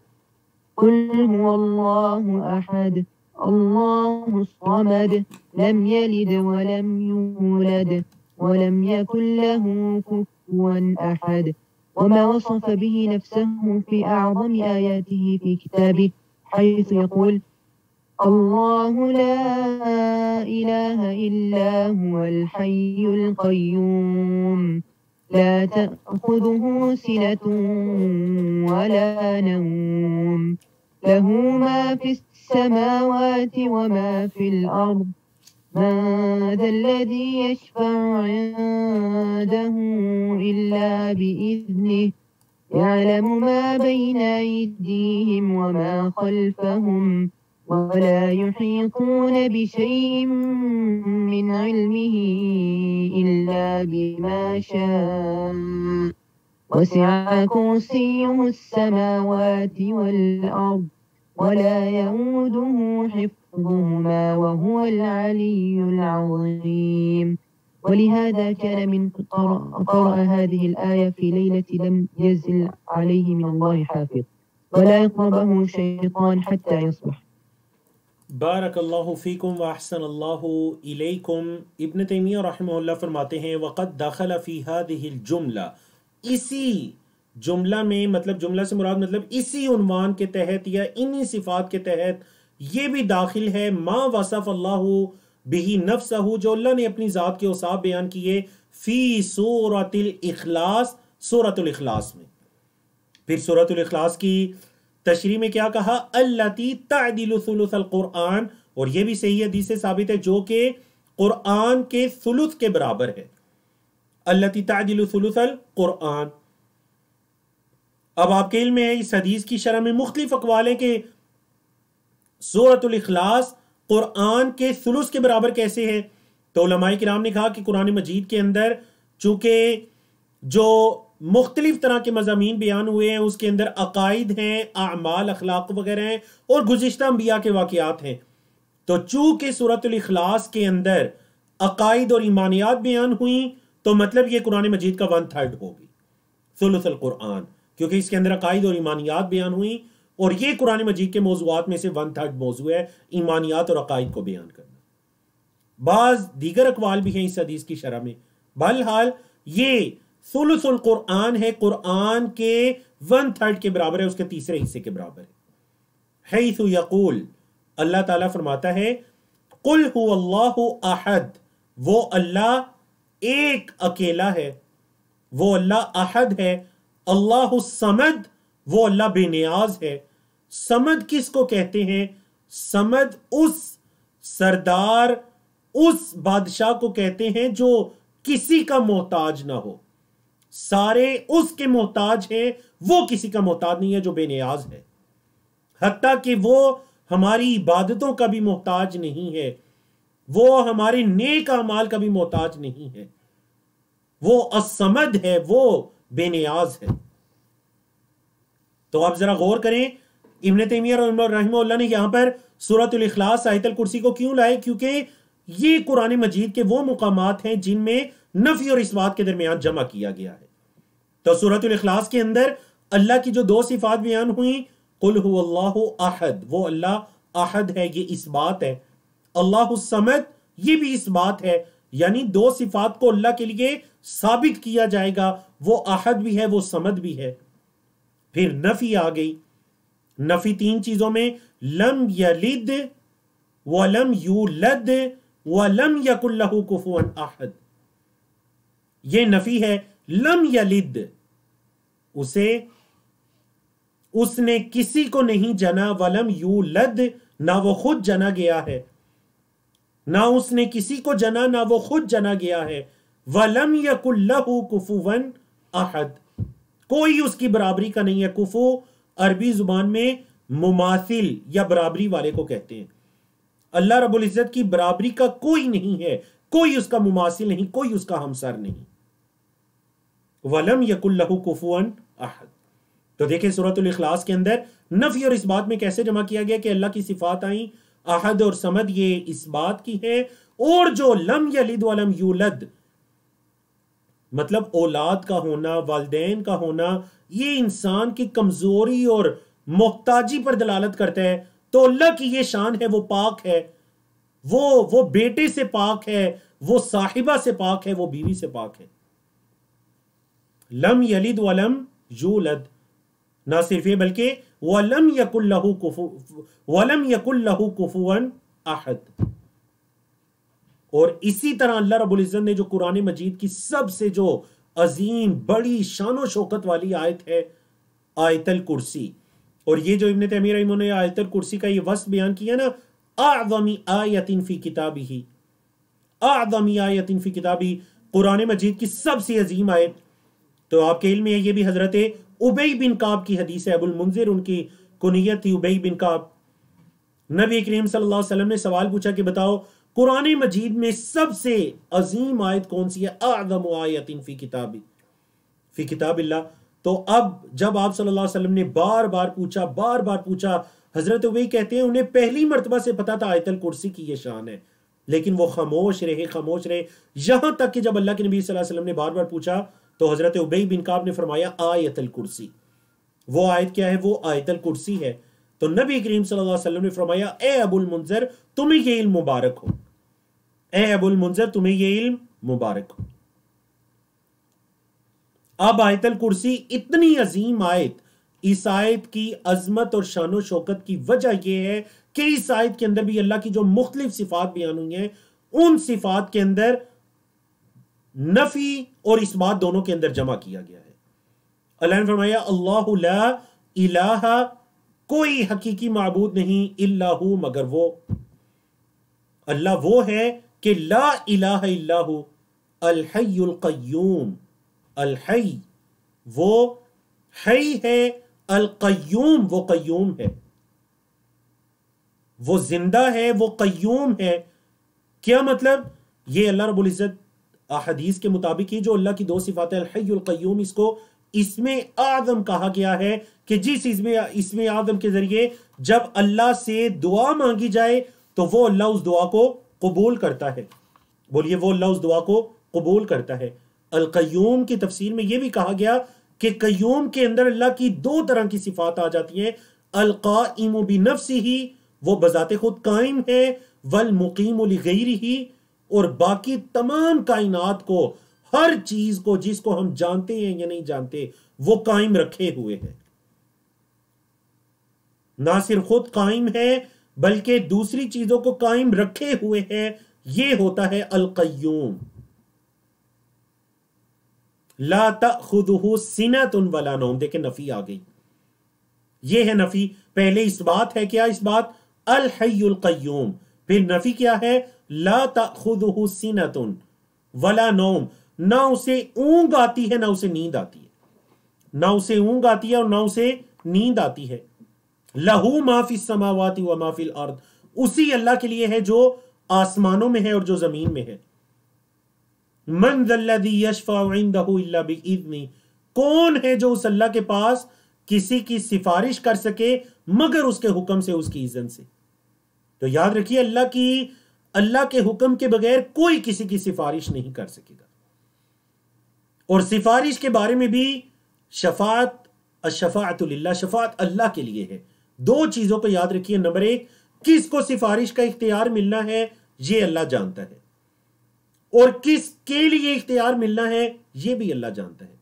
قل هو الله أحد الله الصمد لم يلد ولم يولد ولم يكن له كفوا أحد. وما وصف به نفسه في أعظم آياته في كتابه، حيث يقول: الله لا إله إلا هو الحي القيوم لا تأخذه سنة ولا نوم له ما في السماوات وما في الأرض من ذا الذي يشفع عنده إلا بإذنه يعلم ما بين أيديهم وما خلفهم ولا يحيطون بشيء من علمه إلا بما شاء وسع كرسيه السماوات والأرض ولا يؤوده حفظهما وهو العلي العظيم. ولهذا كان من قرأ هذه الآية في ليلة لم يزل عليه من الله حافظ ولا يقربه شيطان حتى يصبح. بارک اللہ فیکم و احسن اللہ الیکم. ابن تیمیہ رحمہ اللہ فرماتے ہیں وقد دخل فی هذه الجملہ، اسی جملہ میں، مطلب جملہ سے مراد مطلب اسی عنوان کے تحت یا انہی صفات کے تحت یہ بھی داخل ہے ما وصف اللہ بہ نفسہ، جو اللہ نے اپنی ذات کے اوصاف بیان کیے فی سورۃ الاخلاص، سورۃ الاخلاص میں. پھر سورۃ الاخلاص کی تشریح میں کیا کہا؟ التی تعدل ثلث القرآن، اور یہ بھی صحیح حدیث سے ثابت ہے جو کہ قرآن کے ثلث کے برابر ہے. التی تعدل ثلث القرآن. اب آپ کے علم میں ہے اس حدیث کی شرح میں مختلف اقوال ہیں کہ سورۃ الاخلاص قرآن کے ثلث کے برابر کیسے ہے. تو علماء کرام نے کہا کہ قرآن مجید کے اندر چونکہ جو مختلف طرح کے مضامین بیان ہوئے ہیں، اس کے اندر عقائد ہیں، اعمال، اخلاق وغیرہ ہیں، اور گزشتہ انبیاء کے واقعات ہیں. تو چونکہ سورۃ الاخلاص کے اندر عقائد اور ایمانیات بیان ہوئیں تو مطلب یہ قرآن مجید کا 1/3 ہوگی، ثلث القرآن، کیونکہ اس کے اندر عقائد اور ایمانیات بیان ہوئیں، اور یہ قرآن مجید کے موضوعات میں سے 1/3 موضوع ہے، ایمانیات اور عقائد کو بیان کرنا. بعض دیگر اقوال بھی ہیں اس حدیث کی شرح میں. بہرحال یہ ثلث القرآن ہے، قرآن کے 1/3 کے برابر ہے، اس کے تیسرے حصے کے برابر ہے. حیث یقول، اللہ تعالیٰ فرماتا ہے قل هو اللہ احد، وہ اللہ ایک اکیلا ہے، وہ اللہ احد ہے. اللہ الصمد، وہ اللہ بے نیاز ہے. صمد کس کو کہتے ہیں؟ صمد اس سردار، اس بادشاہ کو کہتے ہیں جو کسی کا محتاج نہ ہو. سارے اس کے محتاج ہیں، وہ کسی کا محتاج نہیں ہے، جو بے نیاز ہے. حتیٰ کہ وہ ہماری عبادتوں کا بھی محتاج نہیں ہے، وہ ہمارے نیک اعمال کا بھی محتاج نہیں ہے. وہ الصمد ہے، وہ بے نیاز ہے. تو آپ ذرا غور کریں، ابن تیمیہ رحمہ اللہ نے یہاں پر سورۃ الاخلاص آیت الکرسی کو کیوں لائے؟ کیونکہ یہ قرآن مجید کے وہ مقامات ہیں جن میں نفی اور اثبات کے درمیان جمع کیا گیا ہے. تو سورۃ الاخلاص کے اندر اللہ کی جو 2 صفات بیان ہوئیں، قل هو اللہ احد، وہ اللہ احد ہے، یہ اثبات ہے. اللہ الصمد، یہ بھی اثبات ہے، یعنی 2 صفات کو اللہ کے لیے ثابت کیا جائے گا، وہ احد بھی ہے، وہ صمد بھی ہے. پھر نفی آ گئی. نفی 3 چیزوں میں، لم یلد ولم یولد ولم یکن لہ کفوا احد. یہ نفی ہے. لم یلد، اس نے کسی کو نہیں جنا. ولم یولد، نہ وہ خود جنا گیا ہے، نہ اس نے کسی کو جنا، نہ وہ خود جنا گیا ہے. ولم یکن لہ کفوا احد، کوئی اس کی برابری کا نہیں ہے. کفو عربی زبان میں مماثل یا برابری والے کو کہتے ہیں. اللہ رب العزت کی برابری کا کوئی نہیں ہے، کوئی اس کا مماثل نہیں، کوئی اس کا ہمسر نہیں. وَلَمْ يَكُنْ لَهُ كُفُوًا أَحَدٌ. تو دیکھیں سورۃ الاخلاص کے اندر نفی اور اس بات میں کیسے جمع کیا گیا کہ اللہ کی صفات آئیں. احد اور صمد یہ اس بات کی ہے، اور جو لم یلد ولم یولد، مطلب اولاد کا ہونا، والدین کا ہونا، یہ انسان کی کمزوری اور محتاجی پر دلالت کرتا ہے. تو اللہ کی یہ شان ہے، وہ پاک ہے، وہ بیٹے سے پاک ہے، وہ صاحبہ سے پاک ہے، وہ بیوی سے پاک ہے. لم یلد ولم یولد، نہ صرف یہ بلکہ ولم یکن لہ کفوا احد. اور اسی طرح اللہ رب العزت نے جو قرآن مجید کی سب سے جو عظیم بڑی شان و شوکت والی آیت ہے، آیت الکرسی، اور یہ جو ابن تیمیہ رحمہ نے آیت الکرسی کا یہ وصف بیان کیا نا، اعظم آیت فی کتابہ، اعظم آیت فی کتابہ، قرآن مجید کی سب سے عظیم آیت. تو آپ کے علم میں یہ بھی حضرت ابی بن کعب کی حدیث ہے. ابو المنذر ان کی کنیت تھی، ابی بن کعب. نبی کریم صلی اللہ علیہ وسلم نے سوال پوچھا کہ بتاؤ قرآن مجید میں سب سے عظیم آیت کون سی ہے؟ اعظم آیت فی کتاب اللہ. تو اب جب آپ صلی اللہ علیہ وسلم نے بار بار پوچھا، حضرت ابی کہتے ہیں انہیں پہلی مرتبہ سے پتا تھا آیت الکرسی کی یہ شان ہے، لیکن وہ خاموش رہے یہاں تک کہ جب اللہ کے نبی صلی اللہ علیہ وسلم نے بار بار پوچھا تو حضرت ابی بن کعب نے فرمایا آیت الکرسی. وہ آیت کیا ہے؟ وہ آیت الکرسی ہے. تو نبی کریم صلی اللہ علیہ وسلم نے فرمایا اے ابو المنذر تمہیں یہ علم مبارک ہو، اے ابو المنذر تمہیں یہ علم مبارک ہو. اب آیت الکرسی اتنی عظیم آیت، اس آیت کی عظمت اور شان و شوکت کی وجہ یہ ہے کہ اس آیت کے اندر بھی اللہ کی جو مختلف صفات بیان ہوئی ہیں، ان صفات کے اندر نفی اور اس بات دونوں کے اندر جمع کیا گیا ہے. اللہ نے فرمایا اللہ لا الہ، کوئی حقیقی معبود نہیں، الا ہو، مگر وہ. اللہ وہ ہے کہ لا الہ الا ہو، الحی القیوم. الحی وہ حی ہے، القیوم وہ قیوم ہے، وہ زندہ ہے، وہ قیوم ہے. کیا مطلب؟ یہ اللہ رب العزت احادیث کے مطابق ہی جو اللہ کی 2 صفات الحی القیوم، اس کو اسم اعظم کہا گیا ہے کہ جس اسم اعظم کے ذریعے جب اللہ سے دعا مانگی جائے تو وہ اللہ اس دعا کو قبول کرتا ہے. بولیے، وہ اللہ اس دعا کو قبول کرتا ہے. القیوم کی تفسیر میں یہ بھی کہا گیا کہ قیوم کے اندر اللہ کی 2 طرح کی صفات آ جاتی ہیں. القائم بنفسہ، وہ بذات خود قائم ہے، والمقیم لغیرہ، اور باقی تمام کائنات کو، ہر چیز کو جس کو ہم جانتے ہیں یا نہیں جانتے، وہ قائم رکھے ہوئے ہیں. نہ صرف خود قائم ہے بلکہ دوسری چیزوں کو قائم رکھے ہوئے ہیں. یہ ہوتا ہے القیوم. لا تأخذہ سنۃ ولا نوم. دیکھیں نفی آ گئی، یہ ہے نفی. پہلے اس بات ہے کیا؟ اس بات الحی القیوم. پھر نفی کیا ہے؟ لا تأخذہ سنۃ ولا نوم. نہ اسے اونگ آتی ہے نہ اسے نیند آتی ہے. نہ اسے اونگ آتی ہے اور نہ اسے نیند آتی ہے. لہو ما فی السماوات و ما فی الارض. اسی اللہ کے لیے ہے جو آسمانوں میں ہے اور جو زمین میں ہے. من ذا الذی یشفع عندہ الا باذنہ. کون ہے جو اس اللہ کے پاس کسی کی سفارش کر سکے مگر اس کے حکم سے، اس کی اذن سے. تو یاد رکھیے اللہ کے حکم کے بغیر کوئی کسی کی سفارش نہیں کر سکے گا. اور سفارش کے بارے میں بھی الشفاعت للہ، شفاعت اللہ کے لیے ہے. دو چیزوں کو یاد رکھیے. نمبر ایک، کس کو سفارش کا اختیار ملنا ہے یہ اللہ جانتا ہے، اور کس کے لیے اختیار ملنا ہے یہ بھی اللہ جانتا ہے.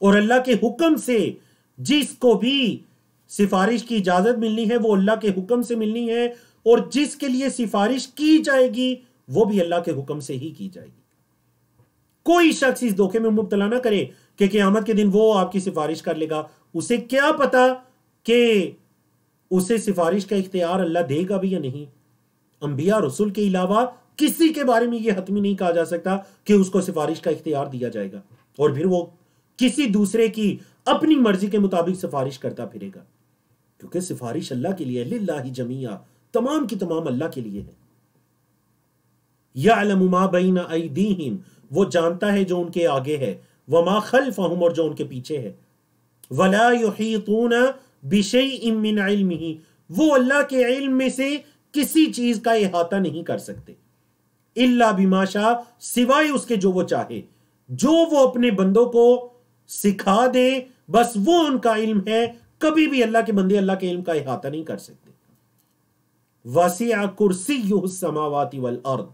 اور اللہ کے حکم سے جس کو بھی سفارش کی اجازت ملنی ہے وہ اللہ کے حکم سے ملنی ہے، اور جس کے لیے سفارش کی جائے گی وہ بھی اللہ کے حکم سے ہی کی جائے گی. کوئی شخص اس دھوکے میں مبتلا نہ کرے کہ قیامت کے دن وہ آپ کی سفارش کر لے گا. اسے کیا پتا کہ اسے سفارش کا اختیار اللہ دے گا بھی یا نہیں. انبیاء رسول کے علاوہ کسی کے بارے میں یہ حتمی نہیں کہا جا سکتا کہ اس کو سفارش کا اختیار دیا جائے گا اور پھر وہ کسی دوسرے کی اپنی مرضی کے مطابق سفارش کرتا پھرے گا. کیونکہ سفارش اللہ کے لیے، للہ جمیعا، تمام کی تمام اللہ کے لیے ہے. یعلم ما بین ایدیہم، وہ جانتا ہے جو ان کے آگے ہے، وما خلفہم، اور جو ان کے پیچھے ہے. ولا یحیطون بشیء من علمہ، وہ اللہ کے علم میں سے کسی چیز کا احاطہ نہیں کر سکتے. الا بما شاء، سوائے اس کے جو وہ چاہے. جو وہ اپنے بندوں کو سکھا دے بس وہ ان کا علم ہے. کبھی بھی اللہ کے بندے اللہ کے علم کا احاطہ نہیں کر سکتے. وسع کرسیہ السماوات والارض،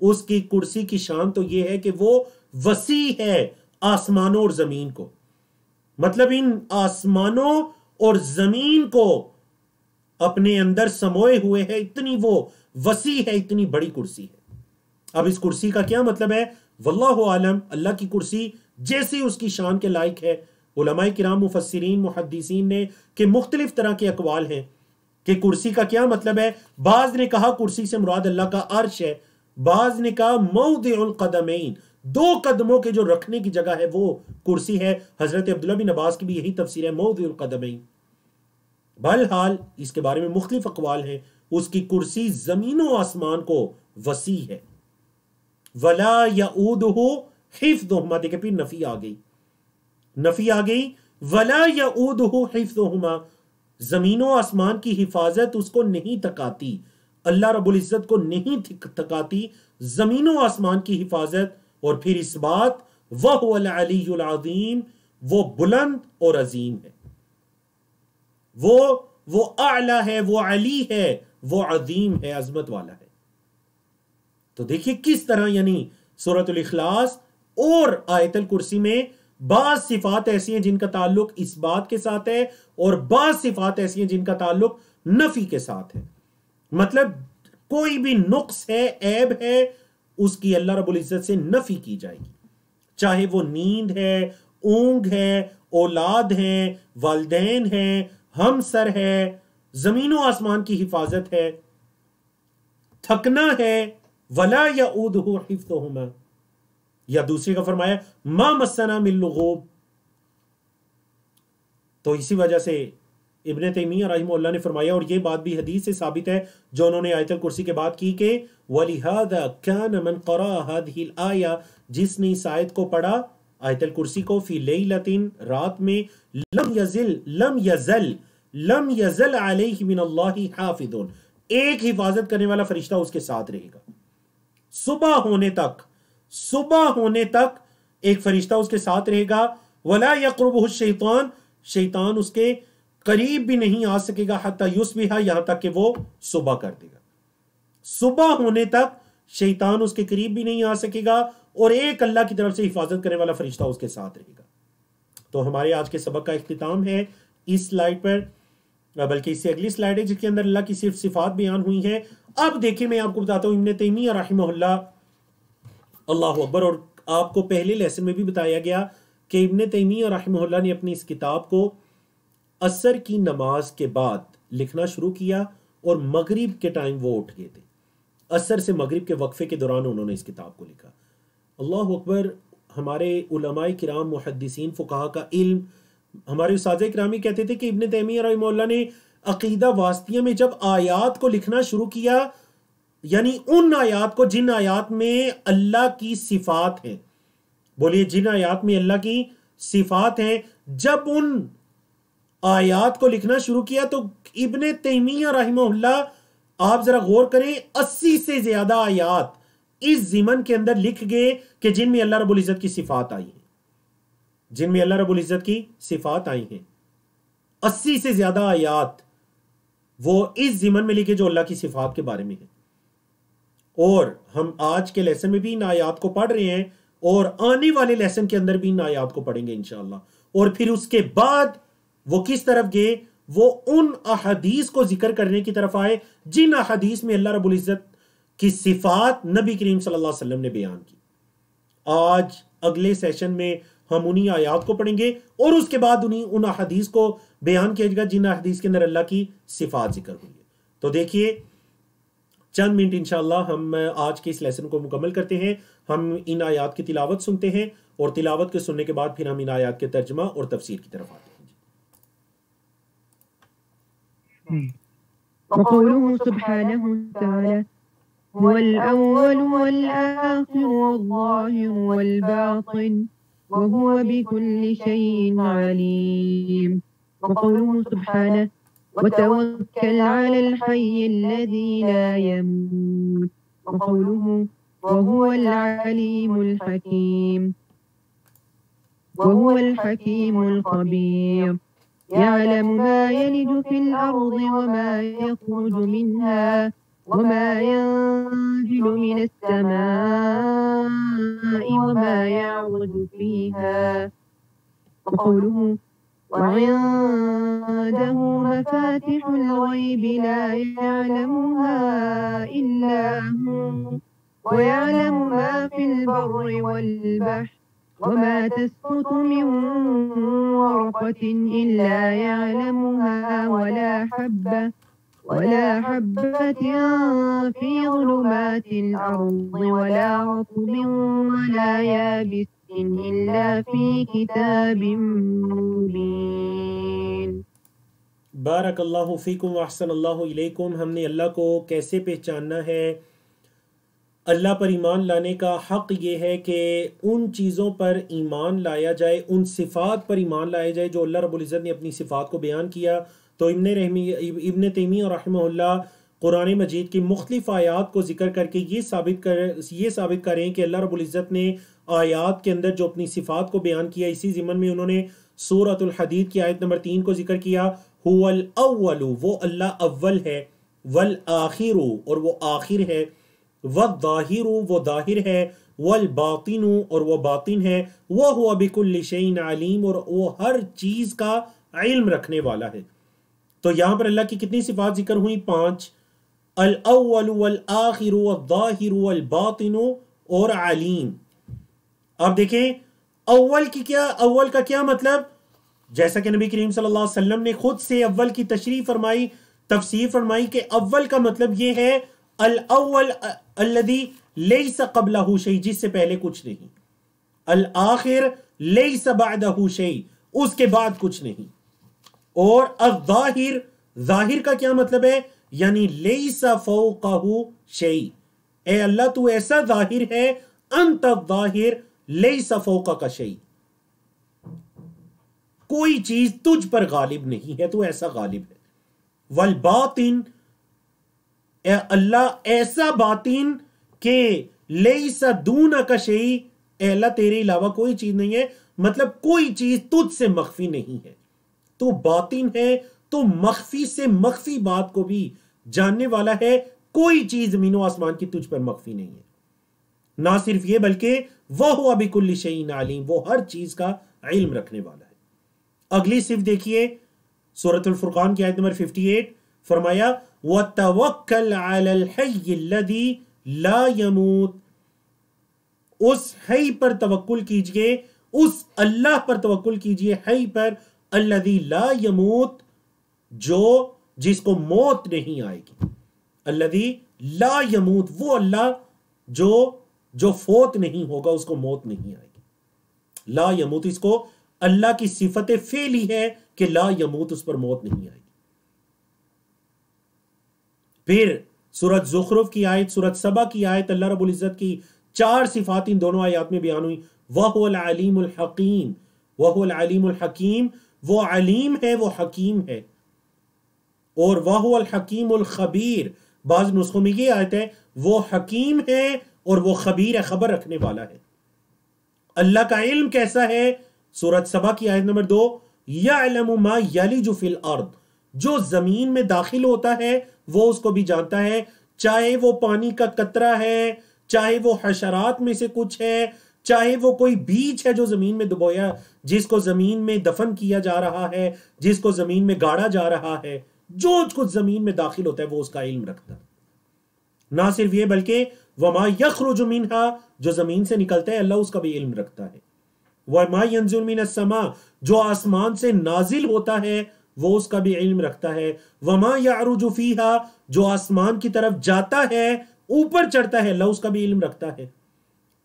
اس کی کرسی کی شان تو یہ ہے کہ وہ وسیع ہے آسمانوں اور زمین کو. مطلب ان آسمانوں اور زمین کو اپنے اندر سموئے ہوئے ہے. اتنی وہ وسیع ہے، اتنی بڑی کرسی ہے. اب اس کرسی کا کیا مطلب ہے؟ واللہ عالم. اللہ کی کرسی جیسی اس کی شان کے لائق ہے. علماء کرام، مفسرین، محدثین نے کہ مختلف طرح کے اقوال ہیں کہ کرسی کا کیا مطلب ہے. بعض نے کہا کرسی سے مراد اللہ کا عرش ہے، بعض نے کہا موضع القدمین، دو قدموں کے جو رکھنے کی جگہ ہے وہ کرسی ہے. حضرت عبداللہ بن عباس کی بھی یہی تفسیر ہے، موضع القدمین. بہرحال اس کے بارے میں مختلف اقوال ہیں. اس کی کرسی زمین و آسمان کو وسیع ہے. ولا یؤودہ حفظہما، دیکھیں پھر نفی آ گئی، نفی آ گئی. ولا یؤودہ حفظہما، زمین و آسمان کی حفاظت اس کو نہیں تکاتی، اللہ رب العزت کو نہیں تکاتی زمین و آسمان کی حفاظت. اور پھر اس بات وَهُوَ الْعَلِيُّ الْعَظِيمُ، وہ بلند اور عظیم ہے، وہ اعلی ہے، وہ علی ہے، وہ عظیم ہے، عظمت والا ہے. تو دیکھیے کس طرح یعنی سورۃ الاخلاص اور آیت الکرسی میں بعض صفات ایسی ہیں جن کا تعلق اس بات کے ساتھ ہے اور بعض صفات ایسی ہیں جن کا تعلق نفی کے ساتھ ہے. مطلب کوئی بھی نقص ہے، عیب ہے، اس کی اللہ رب العزت سے نفی کی جائے گی. چاہے وہ نیند ہے، اونگ ہے، اولاد ہیں، والدین ہیں، ہمسر ہے، زمین و آسمان کی حفاظت ہے، تھکنا ہے. ولا یؤودہ حفظہما، یا دوسری کا فرمایا ما مسنا من لغوب. تو اسی وجہ سے ابن تیمیہ رحمہ اللہ نے فرمایا، اور یہ بات بھی حدیث سے ثابت ہے جو انہوں نے آیت الکرسی کے بعد کی، کہ وَلِهَذَا كَانَ مَنْ قَرَأَ هَذِهِ الْآيَةَ، جس نے اس آیت کو پڑھا آیت الکرسی کو، فی لیلۃ، رات میں، لم یزل علیہ من اللہ حافظ، ایک حفاظت کرنے والا فرشتہ اس کے ساتھ رہے گا صبح ہونے تک ایک فرشتہ اس کے ساتھ رہے گا. ولا یقربہ الشیطان، شیطان اس کے قریب بھی نہیں آ سکے گا، حتی یصبح، یہاں تک کہ وہ صبح کر دے گا. صبح ہونے تک شیطان اس کے قریب بھی نہیں آ سکے گا، اور ایک اللہ کی طرف سے حفاظت کرنے والا فرشتہ اس کے ساتھ رہے گا۔ تو ہمارے آج کے سبق کا اختتام ہے اس سلائیڈ پر، بلکہ اس سے اگلی سلائیڈ ہے جس کے اندر اللہ کی صرف صفات بیان ہوئی ہیں۔ اب دیکھیں میں آپ کو بتاتا ہوں ابن تیمیہ رحمہ اللہ، اللہ اکبر، اور آپ کو پہلے لیسن میں بھی بتایا گیا کہ ابن تیمیہ رحمہ اللہ نے اپنی اس کتاب کو عصر کی نماز کے بعد لکھنا شروع کیا، اور مغرب کے ٹائم وہ اٹھ گئے تھے، عصر سے مغرب کے وقفے کے دوران انہوں نے اس کتاب کو لکھا۔ اللہ اکبر، ہمارے علماء کرام محدثین فقہا کا علم، ہمارے اساتذہ کرام ہی کہتے تھے کہ ابن تیمیہ رحمہ اللہ نے عقیدہ واسطیہ میں جب آیات کو لکھنا شروع کیا، یعنی ان آیات کو جن آیات میں اللہ کی صفات ہیں، بولیے جن آیات میں اللہ کی صفات ہیں، جب ان آیات کو لکھنا شروع کیا تو ابن تیمیہ رحمہ اللہ، آپ ذرا غور کریں، 80 سے زیادہ آیات اس ضمن کے اندر لکھ گئے کہ جن میں اللہ رب العزت کی صفات آئی ہیں، جن میں اللہ رب العزت کی صفات آئی ہیں۔ 80 سے زیادہ آیات وہ اس ضمن میں لکھے جو اللہ کی صفات کے بارے میں ہیں، اور ہم آج کے لیسن میں بھی ان آیات کو پڑھ رہے ہیں، اور آنے والے لیسن کے اندر بھی ان آیات کو پڑھیں گے انشاءاللہ۔ اور پھر اس کے بعد وہ کس طرف گئے؟ وہ ان احادیث کو ذکر کرنے کی طرف آئے جن احادیث میں اللہ رب العزت کی صفات نبی کریم صلی اللہ علیہ وسلم نے بیان کی۔ آج اگلے سیشن میں ہم انہی آیات کو پڑھیں گے، اور اس کے بعد ان احادیث کو بیان کیا جائے گا جن احادیث کے اندر اللہ کی صفات ذکر ہوئی ہے۔ تو دیکھیے چند منٹ انشاءاللہ ہم آج کے اس لیسن کو مکمل کرتے ہیں، ہم ان آیات کی تلاوت سنتے ہیں، اور تلاوت کے سننے کے بعد پھر ہم ان آیات کے ترجمہ اور تفسیر کی طرف آتے ہیں۔ وقوله سبحانه وتعالى هو الأول والآخر والظاهر والباطن وهو بكل شيء عليم. وقوله سبحانه وتوكل على الحي الذي لا يموت. وقوله وهو العليم الحكيم وهو الحكيم الخبير يعلم ما يلج في الأرض وما يخرج منها وما ينزل من السماء وما يعرج فيها. وقوله وعنده مفاتح الغيب لا يعلمها إلا هو ويعلم ما في البر والبحر وما تسقط من ورقة إلا يعلمها ولا حبة في ظلمات الأرض ولا رطب ولا يابس إلا في كتاب مبين. بارک اللہ فیکم واحسن اللہ الیکم۔ ہم نے اللہ کو کیسے پہچاننا ہے؟ اللہ پر ایمان لانے کا حق یہ ہے کہ ان چیزوں پر ایمان لایا جائے، ان صفات پر ایمان لایا جائے جو اللہ رب العزت نے اپنی صفات کو بیان کیا۔ تو ابن تیمیہ رحمہ اللہ قرآن مجید کی مختلف آیات کو ذکر کر کے یہ ثابت کر رہے ہیں کہ اللہ رب العزت نے آیات کے اندر جو اپنی صفات کو بیان کیا، اسی ضمن میں انہوں نے سورۃ الحدید کی آیت نمبر 3 کو ذکر کیا، هو الاول، وہ اللہ اول ہے، والآخر، اور وہ آخر ہے، والظاہر، وہ ظاہر ہے، والباطن، اور وہ باطن ہے، وہو بکل شیء علیم، اور وہ ہر چیز کا علم رکھنے والا ہے۔ تو یہاں پر اللہ کی کتنی صفات ذکر ہوئی؟ 5، الاول والآخر والظاہر والباطن اور علیم۔ اب دیکھیں اول کا کیا مطلب؟ جیسا کہ نبی کریم صلی اللہ علیہ وسلم نے خود سے اول کی تشریح فرمائی، تفسیر فرمائی کہ اول کا مطلب یہ ہے الاول الذی لیس قبلہ شیء، جس سے پہلے کچھ نہیں، الآخر لیس بعدہ شیء، اس کے بعد کچھ نہیں، اور الظاہر، ظاہر کا کیا مطلب ہے؟ یعنی لیس فوقہ شیء، اے اللہ تو ایسا ظاہر ہے، انت الظاہر لیس فوقہ شیء، کوئی چیز تجھ پر غالب نہیں ہے، تو ایسا غالب ہے۔ والباطن، اے اللہ ایسا باطن کہ لیس دونک شیء، اے اللہ تیرے علاوہ کوئی چیز نہیں ہے، مطلب کوئی چیز تجھ سے مخفی نہیں ہے، تو باطن ہے، تو مخفی سے مخفی بات کو بھی جاننے والا ہے، کوئی چیز زمین و آسمان کی تجھ پر مخفی نہیں ہے۔ نہ صرف یہ بلکہ وَهُوَ بِكُلِّ شَيْءٍ عَلِيمٌ، وہ ہر چیز کا علم رکھنے والا ہے۔ اگلی صرف دیکھیے سورۃ الفرقان کی آیت نمبر 58، فرمایا وَتَوَكَّلْ عَلَى الْحَيِّ الَّذِي لَا يَمُوتُ، اس حی پر توکل کیجئے، اس اللہ پر توکل کیجئے، حی پر الذی لا یموت، جس کو موت نہیں آئے گی، الذی لا یموت، وہ اللہ جو فوت نہیں ہوگا، اس کو موت نہیں آئے گی۔ لا یموت، اس کو اللہ کی صفت فعلی ہے کہ لا یموت، اس پر موت نہیں آئے گی۔ پھر سورۃ زخرف کی آیت، سورۃ سبا کی آیت، اللہ رب العزت کی 4 صفات ان دونوں آیات میں بیان ہوئی۔ وَهُوَ الْعَلِيمُ الْحَكِيمُ، وَهُوَ الْعَلِيمُ الْحَكِيمُ، وہ علیم ہے، وہ حکیم ہے۔ اور وَهُوَ الْحَكِيمُ الْخَبِيرُ، بعض نسخوں میں یہ آیت ہے وہ حکیم ہے اور وہ خبیر ہے، خبر رکھنے والا ہے۔ اللہ کا علم کیسا ہے؟ سورۃ سبا کی آیت نمبر 2، يَعْلَمُ مَا يَلِجُ فِي الْأَرْضِ، جو زمین میں داخل ہوتا ہے وہ اس کو بھی جانتا ہے، چاہے وہ پانی کا قطرہ ہے، چاہے وہ حشرات میں سے کچھ ہے، چاہے وہ کوئی بیج ہے جو زمین میں دبویا، جس کو زمین میں دفن کیا جا رہا ہے، جس کو زمین میں گاڑا جا رہا ہے، جو کچھ زمین میں داخل ہوتا ہے وہ اس کا علم رکھتا ہے۔ نہ صرف یہ بلکہ وَمَا يَخْرُجُ مِنْهَا، جو زمین سے نکلتا ہے اللہ اس کا بھی علم رکھتا ہے۔ وَمَا يَنزِلُ مِنَ السَّمَاءِ، جو آسمان سے نازل ہوتا ہے وہ اس کا بھی علم رکھتا ہے۔ وَمَا يَعْرُجُ فِيهَا، جو آسمان کی طرف جاتا ہے، اوپر چڑھتا ہے، اللہ اس کا بھی علم رکھتا ہے۔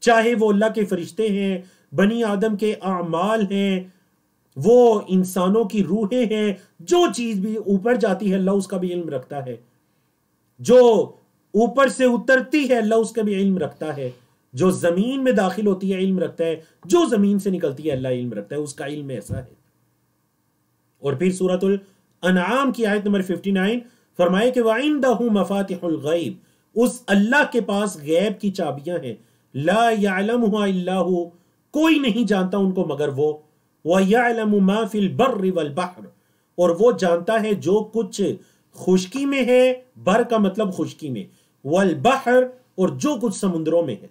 چاہے وہ اللہ کے فرشتے ہیں، بنی آدم کے اعمال ہیں، وہ انسانوں کی روحیں ہیں، جو چیز بھی اوپر جاتی ہے اللہ اس کا بھی علم رکھتا ہے۔ جو اوپر سے اترتی ہے اللہ اس کا بھی علم رکھتا ہے۔ جو زمین میں داخل ہوتی ہے علم رکھتا ہے، جو زمین سے نکلتی ہے اللہ علم رکھتا ہے، اس کا علم ایسا ہے۔ اور پھر سورۃ الانعام کی آیت نمبر 59 فرمائے کہ وَعِندَهُ مَفَاتِحُ الْغَيْبِ، اس اللہ کے پاس غیب کی چابیاں ہیں، لا يعلمها الا هو، کوئی نہیں جانتا ان کو مگر وہ، وَيَعْلَمُ مَا فِي الْبَرِّ وَالْبَحْرِ، اور وہ جانتا ہے جو کچھ خشکی میں ہے، بر کا مطلب خشکی میں، والبحر، اور جو کچھ سمندروں میں ہے۔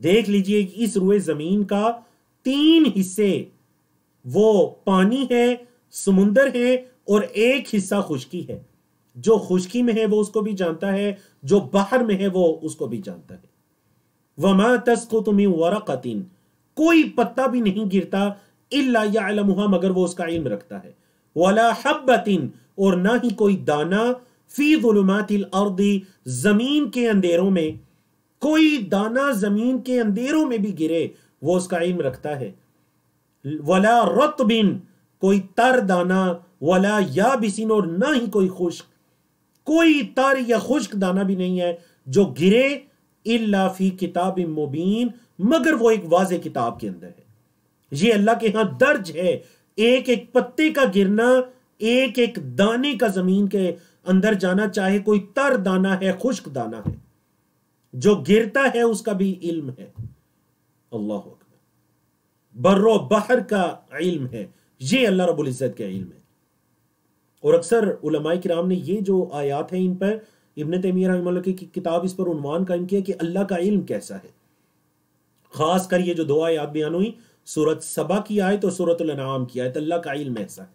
دیکھ لیجئے اس روئے زمین کا 3 حصے وہ پانی ہے، سمندر ہے، اور ایک حصہ خشکی ہے۔ جو خشکی میں ہے وہ اس کو بھی جانتا ہے، جو بحر میں ہے وہ اس کو بھی جانتا ہے۔ وَمَا تَسْقُطُ مِن وَرَقَةٍ، کوئی پتا بھی نہیں گرتا، الا يعلمها، مگر وہ اس کا علم رکھتا ہے۔ وَلَا حَبَّةٍ، اور نہ ہی کوئی دانا، فی ظلمات الارض، زمین کے اندھیروں میں، کوئی دانا زمین کے اندھیروں میں بھی گرے وہ اس کا علم رکھتا ہے۔ وَلَا رَطْبٍ، کوئی تر دانا، وَلَا يَابِسٍ، اور نہ ہی کوئی خشک، کوئی تر یا خشک دانا بھی نہیں ہے جو گرے، الا فی کتاب مبین، مگر وہ ایک واضح کتاب کے اندر ہے۔ یہ اللہ کے ہاں درج ہے، ایک ایک پتے کا گرنا، ایک ایک دانے کا زمین کے اندر جانا، چاہے کوئی تر دانا ہے، خشک دانا ہے، جو گرتا ہے اس کا بھی علم ہے۔ اللہ اکبر، بر و بحر کا علم ہے، یہ اللہ رب العزت کا علم ہے۔ اور اکثر علماء کرام نے یہ جو آیات ہیں ان پر، ابن تیمیہ رحمہ اللہ کی کتاب اس پر عنوان قائم کیا کہ اللہ کا علم کیسا ہے۔ خاص کر یہ جو 2 آیات بیان ہوئی، سورۃ سبا کی آیت اور سورۃ الانعام کی آیت، اللہ کا علم ایسا ہے۔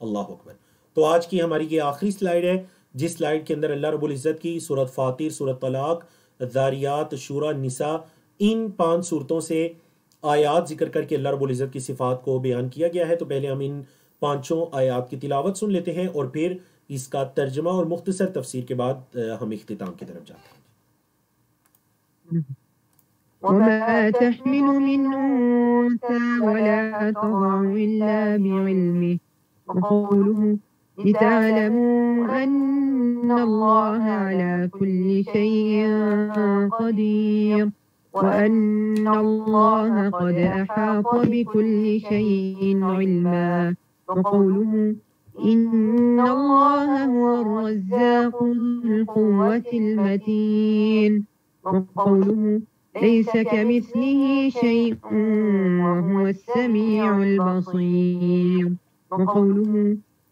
اللہ اکبر۔ تو آج کی ہماری یہ آخری سلائیڈ ہے، جس سلائیڈ کے اندر اللہ رب العزت کی سورۃ فاطر، سورۃ طلاق، الذاریات، شورى، نساء، ان 5 سورتوں سے آیات ذکر کر کے اللہ رب العزت کی صفات کو بیان کیا گیا ہے۔ تو پہلے ہم ان 5 آیات کی تلاوت سن لیتے ہیں اور پھر اس کا ترجمہ اور مختصر تفسیر کے بعد ہم اختتام کی طرف جاتے ہیں۔ وما تحمل من أنثى ولا تضع إلا بعلمه، وقوله لتعلموا أن الله على كل شيء قدير وأن الله قد أحاط بكل شيء علما، وقوله إن الله هو الرزاق ذو القوة المتين، وقوله ليس كمثله شيء وهو السميع البصير، وقوله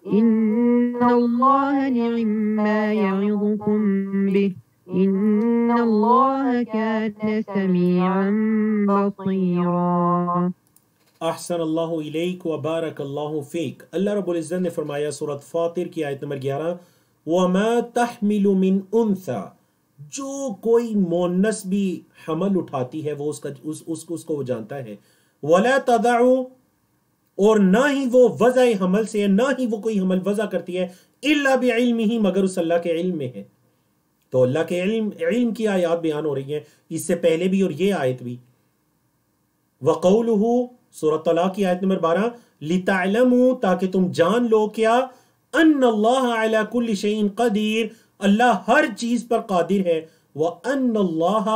إن الله نعم ما يعظكم به إن الله كان سميعا بصيرا. احسن اللہ الیک و بارک اللہ فیک. اللہ رب العزت نے فرمایا سورۃ فاطر کی آیت نمبر 11 وَمَا تَحْمِلُ مِنْ أُنْثَى، جو کوئی مونس بھی حمل اٹھاتی ہے وہ اس کو وہ جانتا ہے. وَلَا تَضَعُ، اور نہ ہی وہ وضع حمل سے، نہ ہی وہ کوئی حمل وضع کرتی ہے الا بعلمہ، مگر اس اللہ کے علم میں ہے. تو اللہ کے علم کی آیات بیان ہو رہی ہیں، اس سے پہلے بھی اور یہ آیت بھی. وَقَوْلُهُ، سورۃ طلاق کی آیت نمبر 12 لِتَعْلَمُوا، تاکہ تم جان لو کیا، ان اللہ علی کل شیء قدیر، اللہ ہر چیز پر قادر ہے. وَأَنَّ اللَّهَ،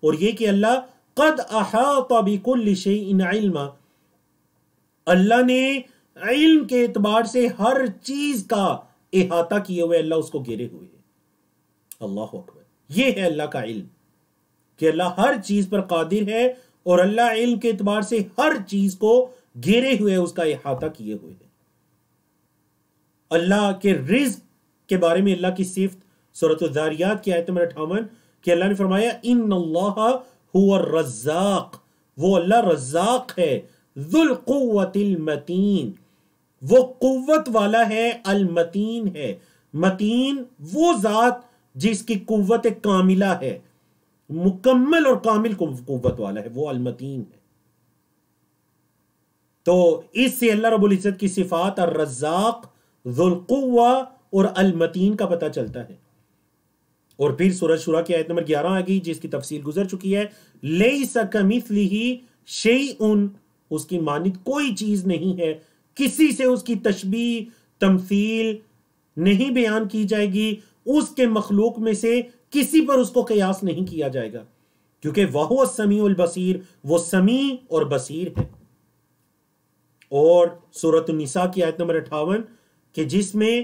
اور یہ کہ اللہ قد احاط بكل شیء علما، اللہ نے علم کے اعتبار سے ہر چیز کا احاطہ کیے ہوئے، اللہ اس کو گھیرے ہوئے ہے. اللہ اکبر. یہ ہے اللہ کا علم کہ اللہ ہر چیز پر قادر ہے، اور اللہ علم کے اعتبار سے ہر چیز کو گھیرے ہوئے، اس کا احاطہ کیے ہوئے ہے. اللہ کے رزق کے بارے میں اللہ کی صفت سورۃ الذاریات کی آیت نمبر 58 کہ اللہ نے فرمایا ان اللہ هو الرزاق، وہ اللہ رزاق ہے، ذو القوت المتین، وہ قوت والا ہے، المتین ہے. متین وہ ذات جس کی قوت کاملہ ہے، مکمل اور کامل قوت والا ہے، وہ المتین ہے. تو اس سے اللہ رب العزت کی صفات الرزاق، ذو القوہ اور المتین کا پتہ چلتا ہے. اور پھر سورۃ شورى کی آیت نمبر 11 آ گئی جس کی تفصیل گزر چکی ہے. لیس کمثلہ شیء، اس کی مانند کوئی چیز نہیں ہے، کسی سے اس کی تشبیہ تمثیل نہیں بیان کی جائے گی، اس کے مخلوق میں سے کسی پر اس کو قیاس نہیں کیا جائے گا، کیونکہ وَهُوَ السَّمِيعُ الْبَصِيرُ، وہ سمیع اور بصیر ہے. اور سورۃ النساء کی آیت نمبر 58 کہ جس میں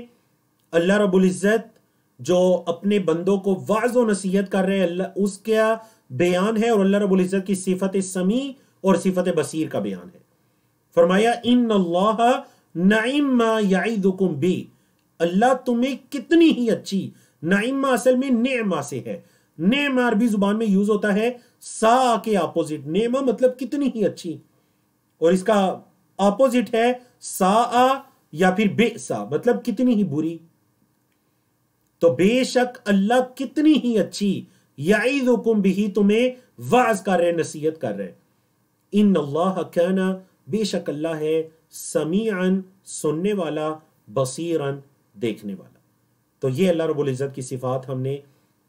اللہ رب العزت جو اپنے بندوں کو وعظ و نصیحت کر رہے ہیں، اللہ اس کا بیان ہے، اور اللہ رب العزت کی صفت سمیع اور صفت بصیر کا بیان ہے. فرمایا ان اللہ نعم ما یعظکم بہ، اللہ تمہیں کتنی ہی اچھی، نعمہ اصل میں نعمہ سے ہے، نعمہ عربی زبان میں یوز ہوتا ہے سا کے اپوزٹ. نعمہ مطلب کتنی ہی اچھی، اور اس کا اپوزٹ ہے سا یا پھر بئسا مطلب کتنی ہی بری. تو بے شک اللہ کتنی ہی اچھی، یعظکم بہ، تمہیں وعظ کر رہے، نصیحت کر رہے. ان اللہ کان، بے شک اللہ ہے، سمیعاً سننے والا، بصیراً دیکھنے والا. تو یہ اللہ رب العزت کی صفات ہم نے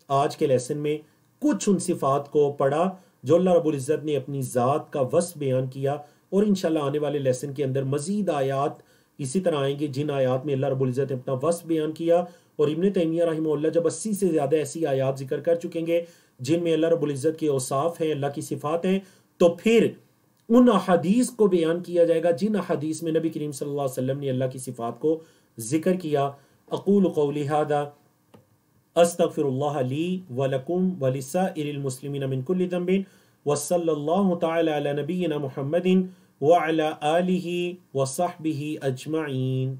آج کے لیسن میں کچھ ان صفات کو پڑھا جو اللہ رب العزت نے اپنی ذات کا وصف بیان کیا، اور انشاءاللہ آنے والے لیسن کے اندر مزید آیات اسی طرح آئیں گے جن آیات میں اللہ رب العزت نے اپنا وصف بیان کیا. اور ابن تیمیہ رحمہ اللہ جب 80 سے زیادہ ایسی آیات ذکر کر چکیں گے جن میں اللہ رب العزت کے اوصاف ہیں، اللہ کی صفات ہیں، تو پھر ان احادیث کو بیان کیا جائے گا جن احادیث میں نبی کریم صلی اللہ علیہ وسلم نے اللہ کی صفات کو ذکر کیا. اقول قولی ھذا استغفر اللہ لی ولکم ولسائر المسلمین من کل ذنب وصلی اللہ تعالی علی نبینا محمد وعلی آلہ وصحبہ اجمعین.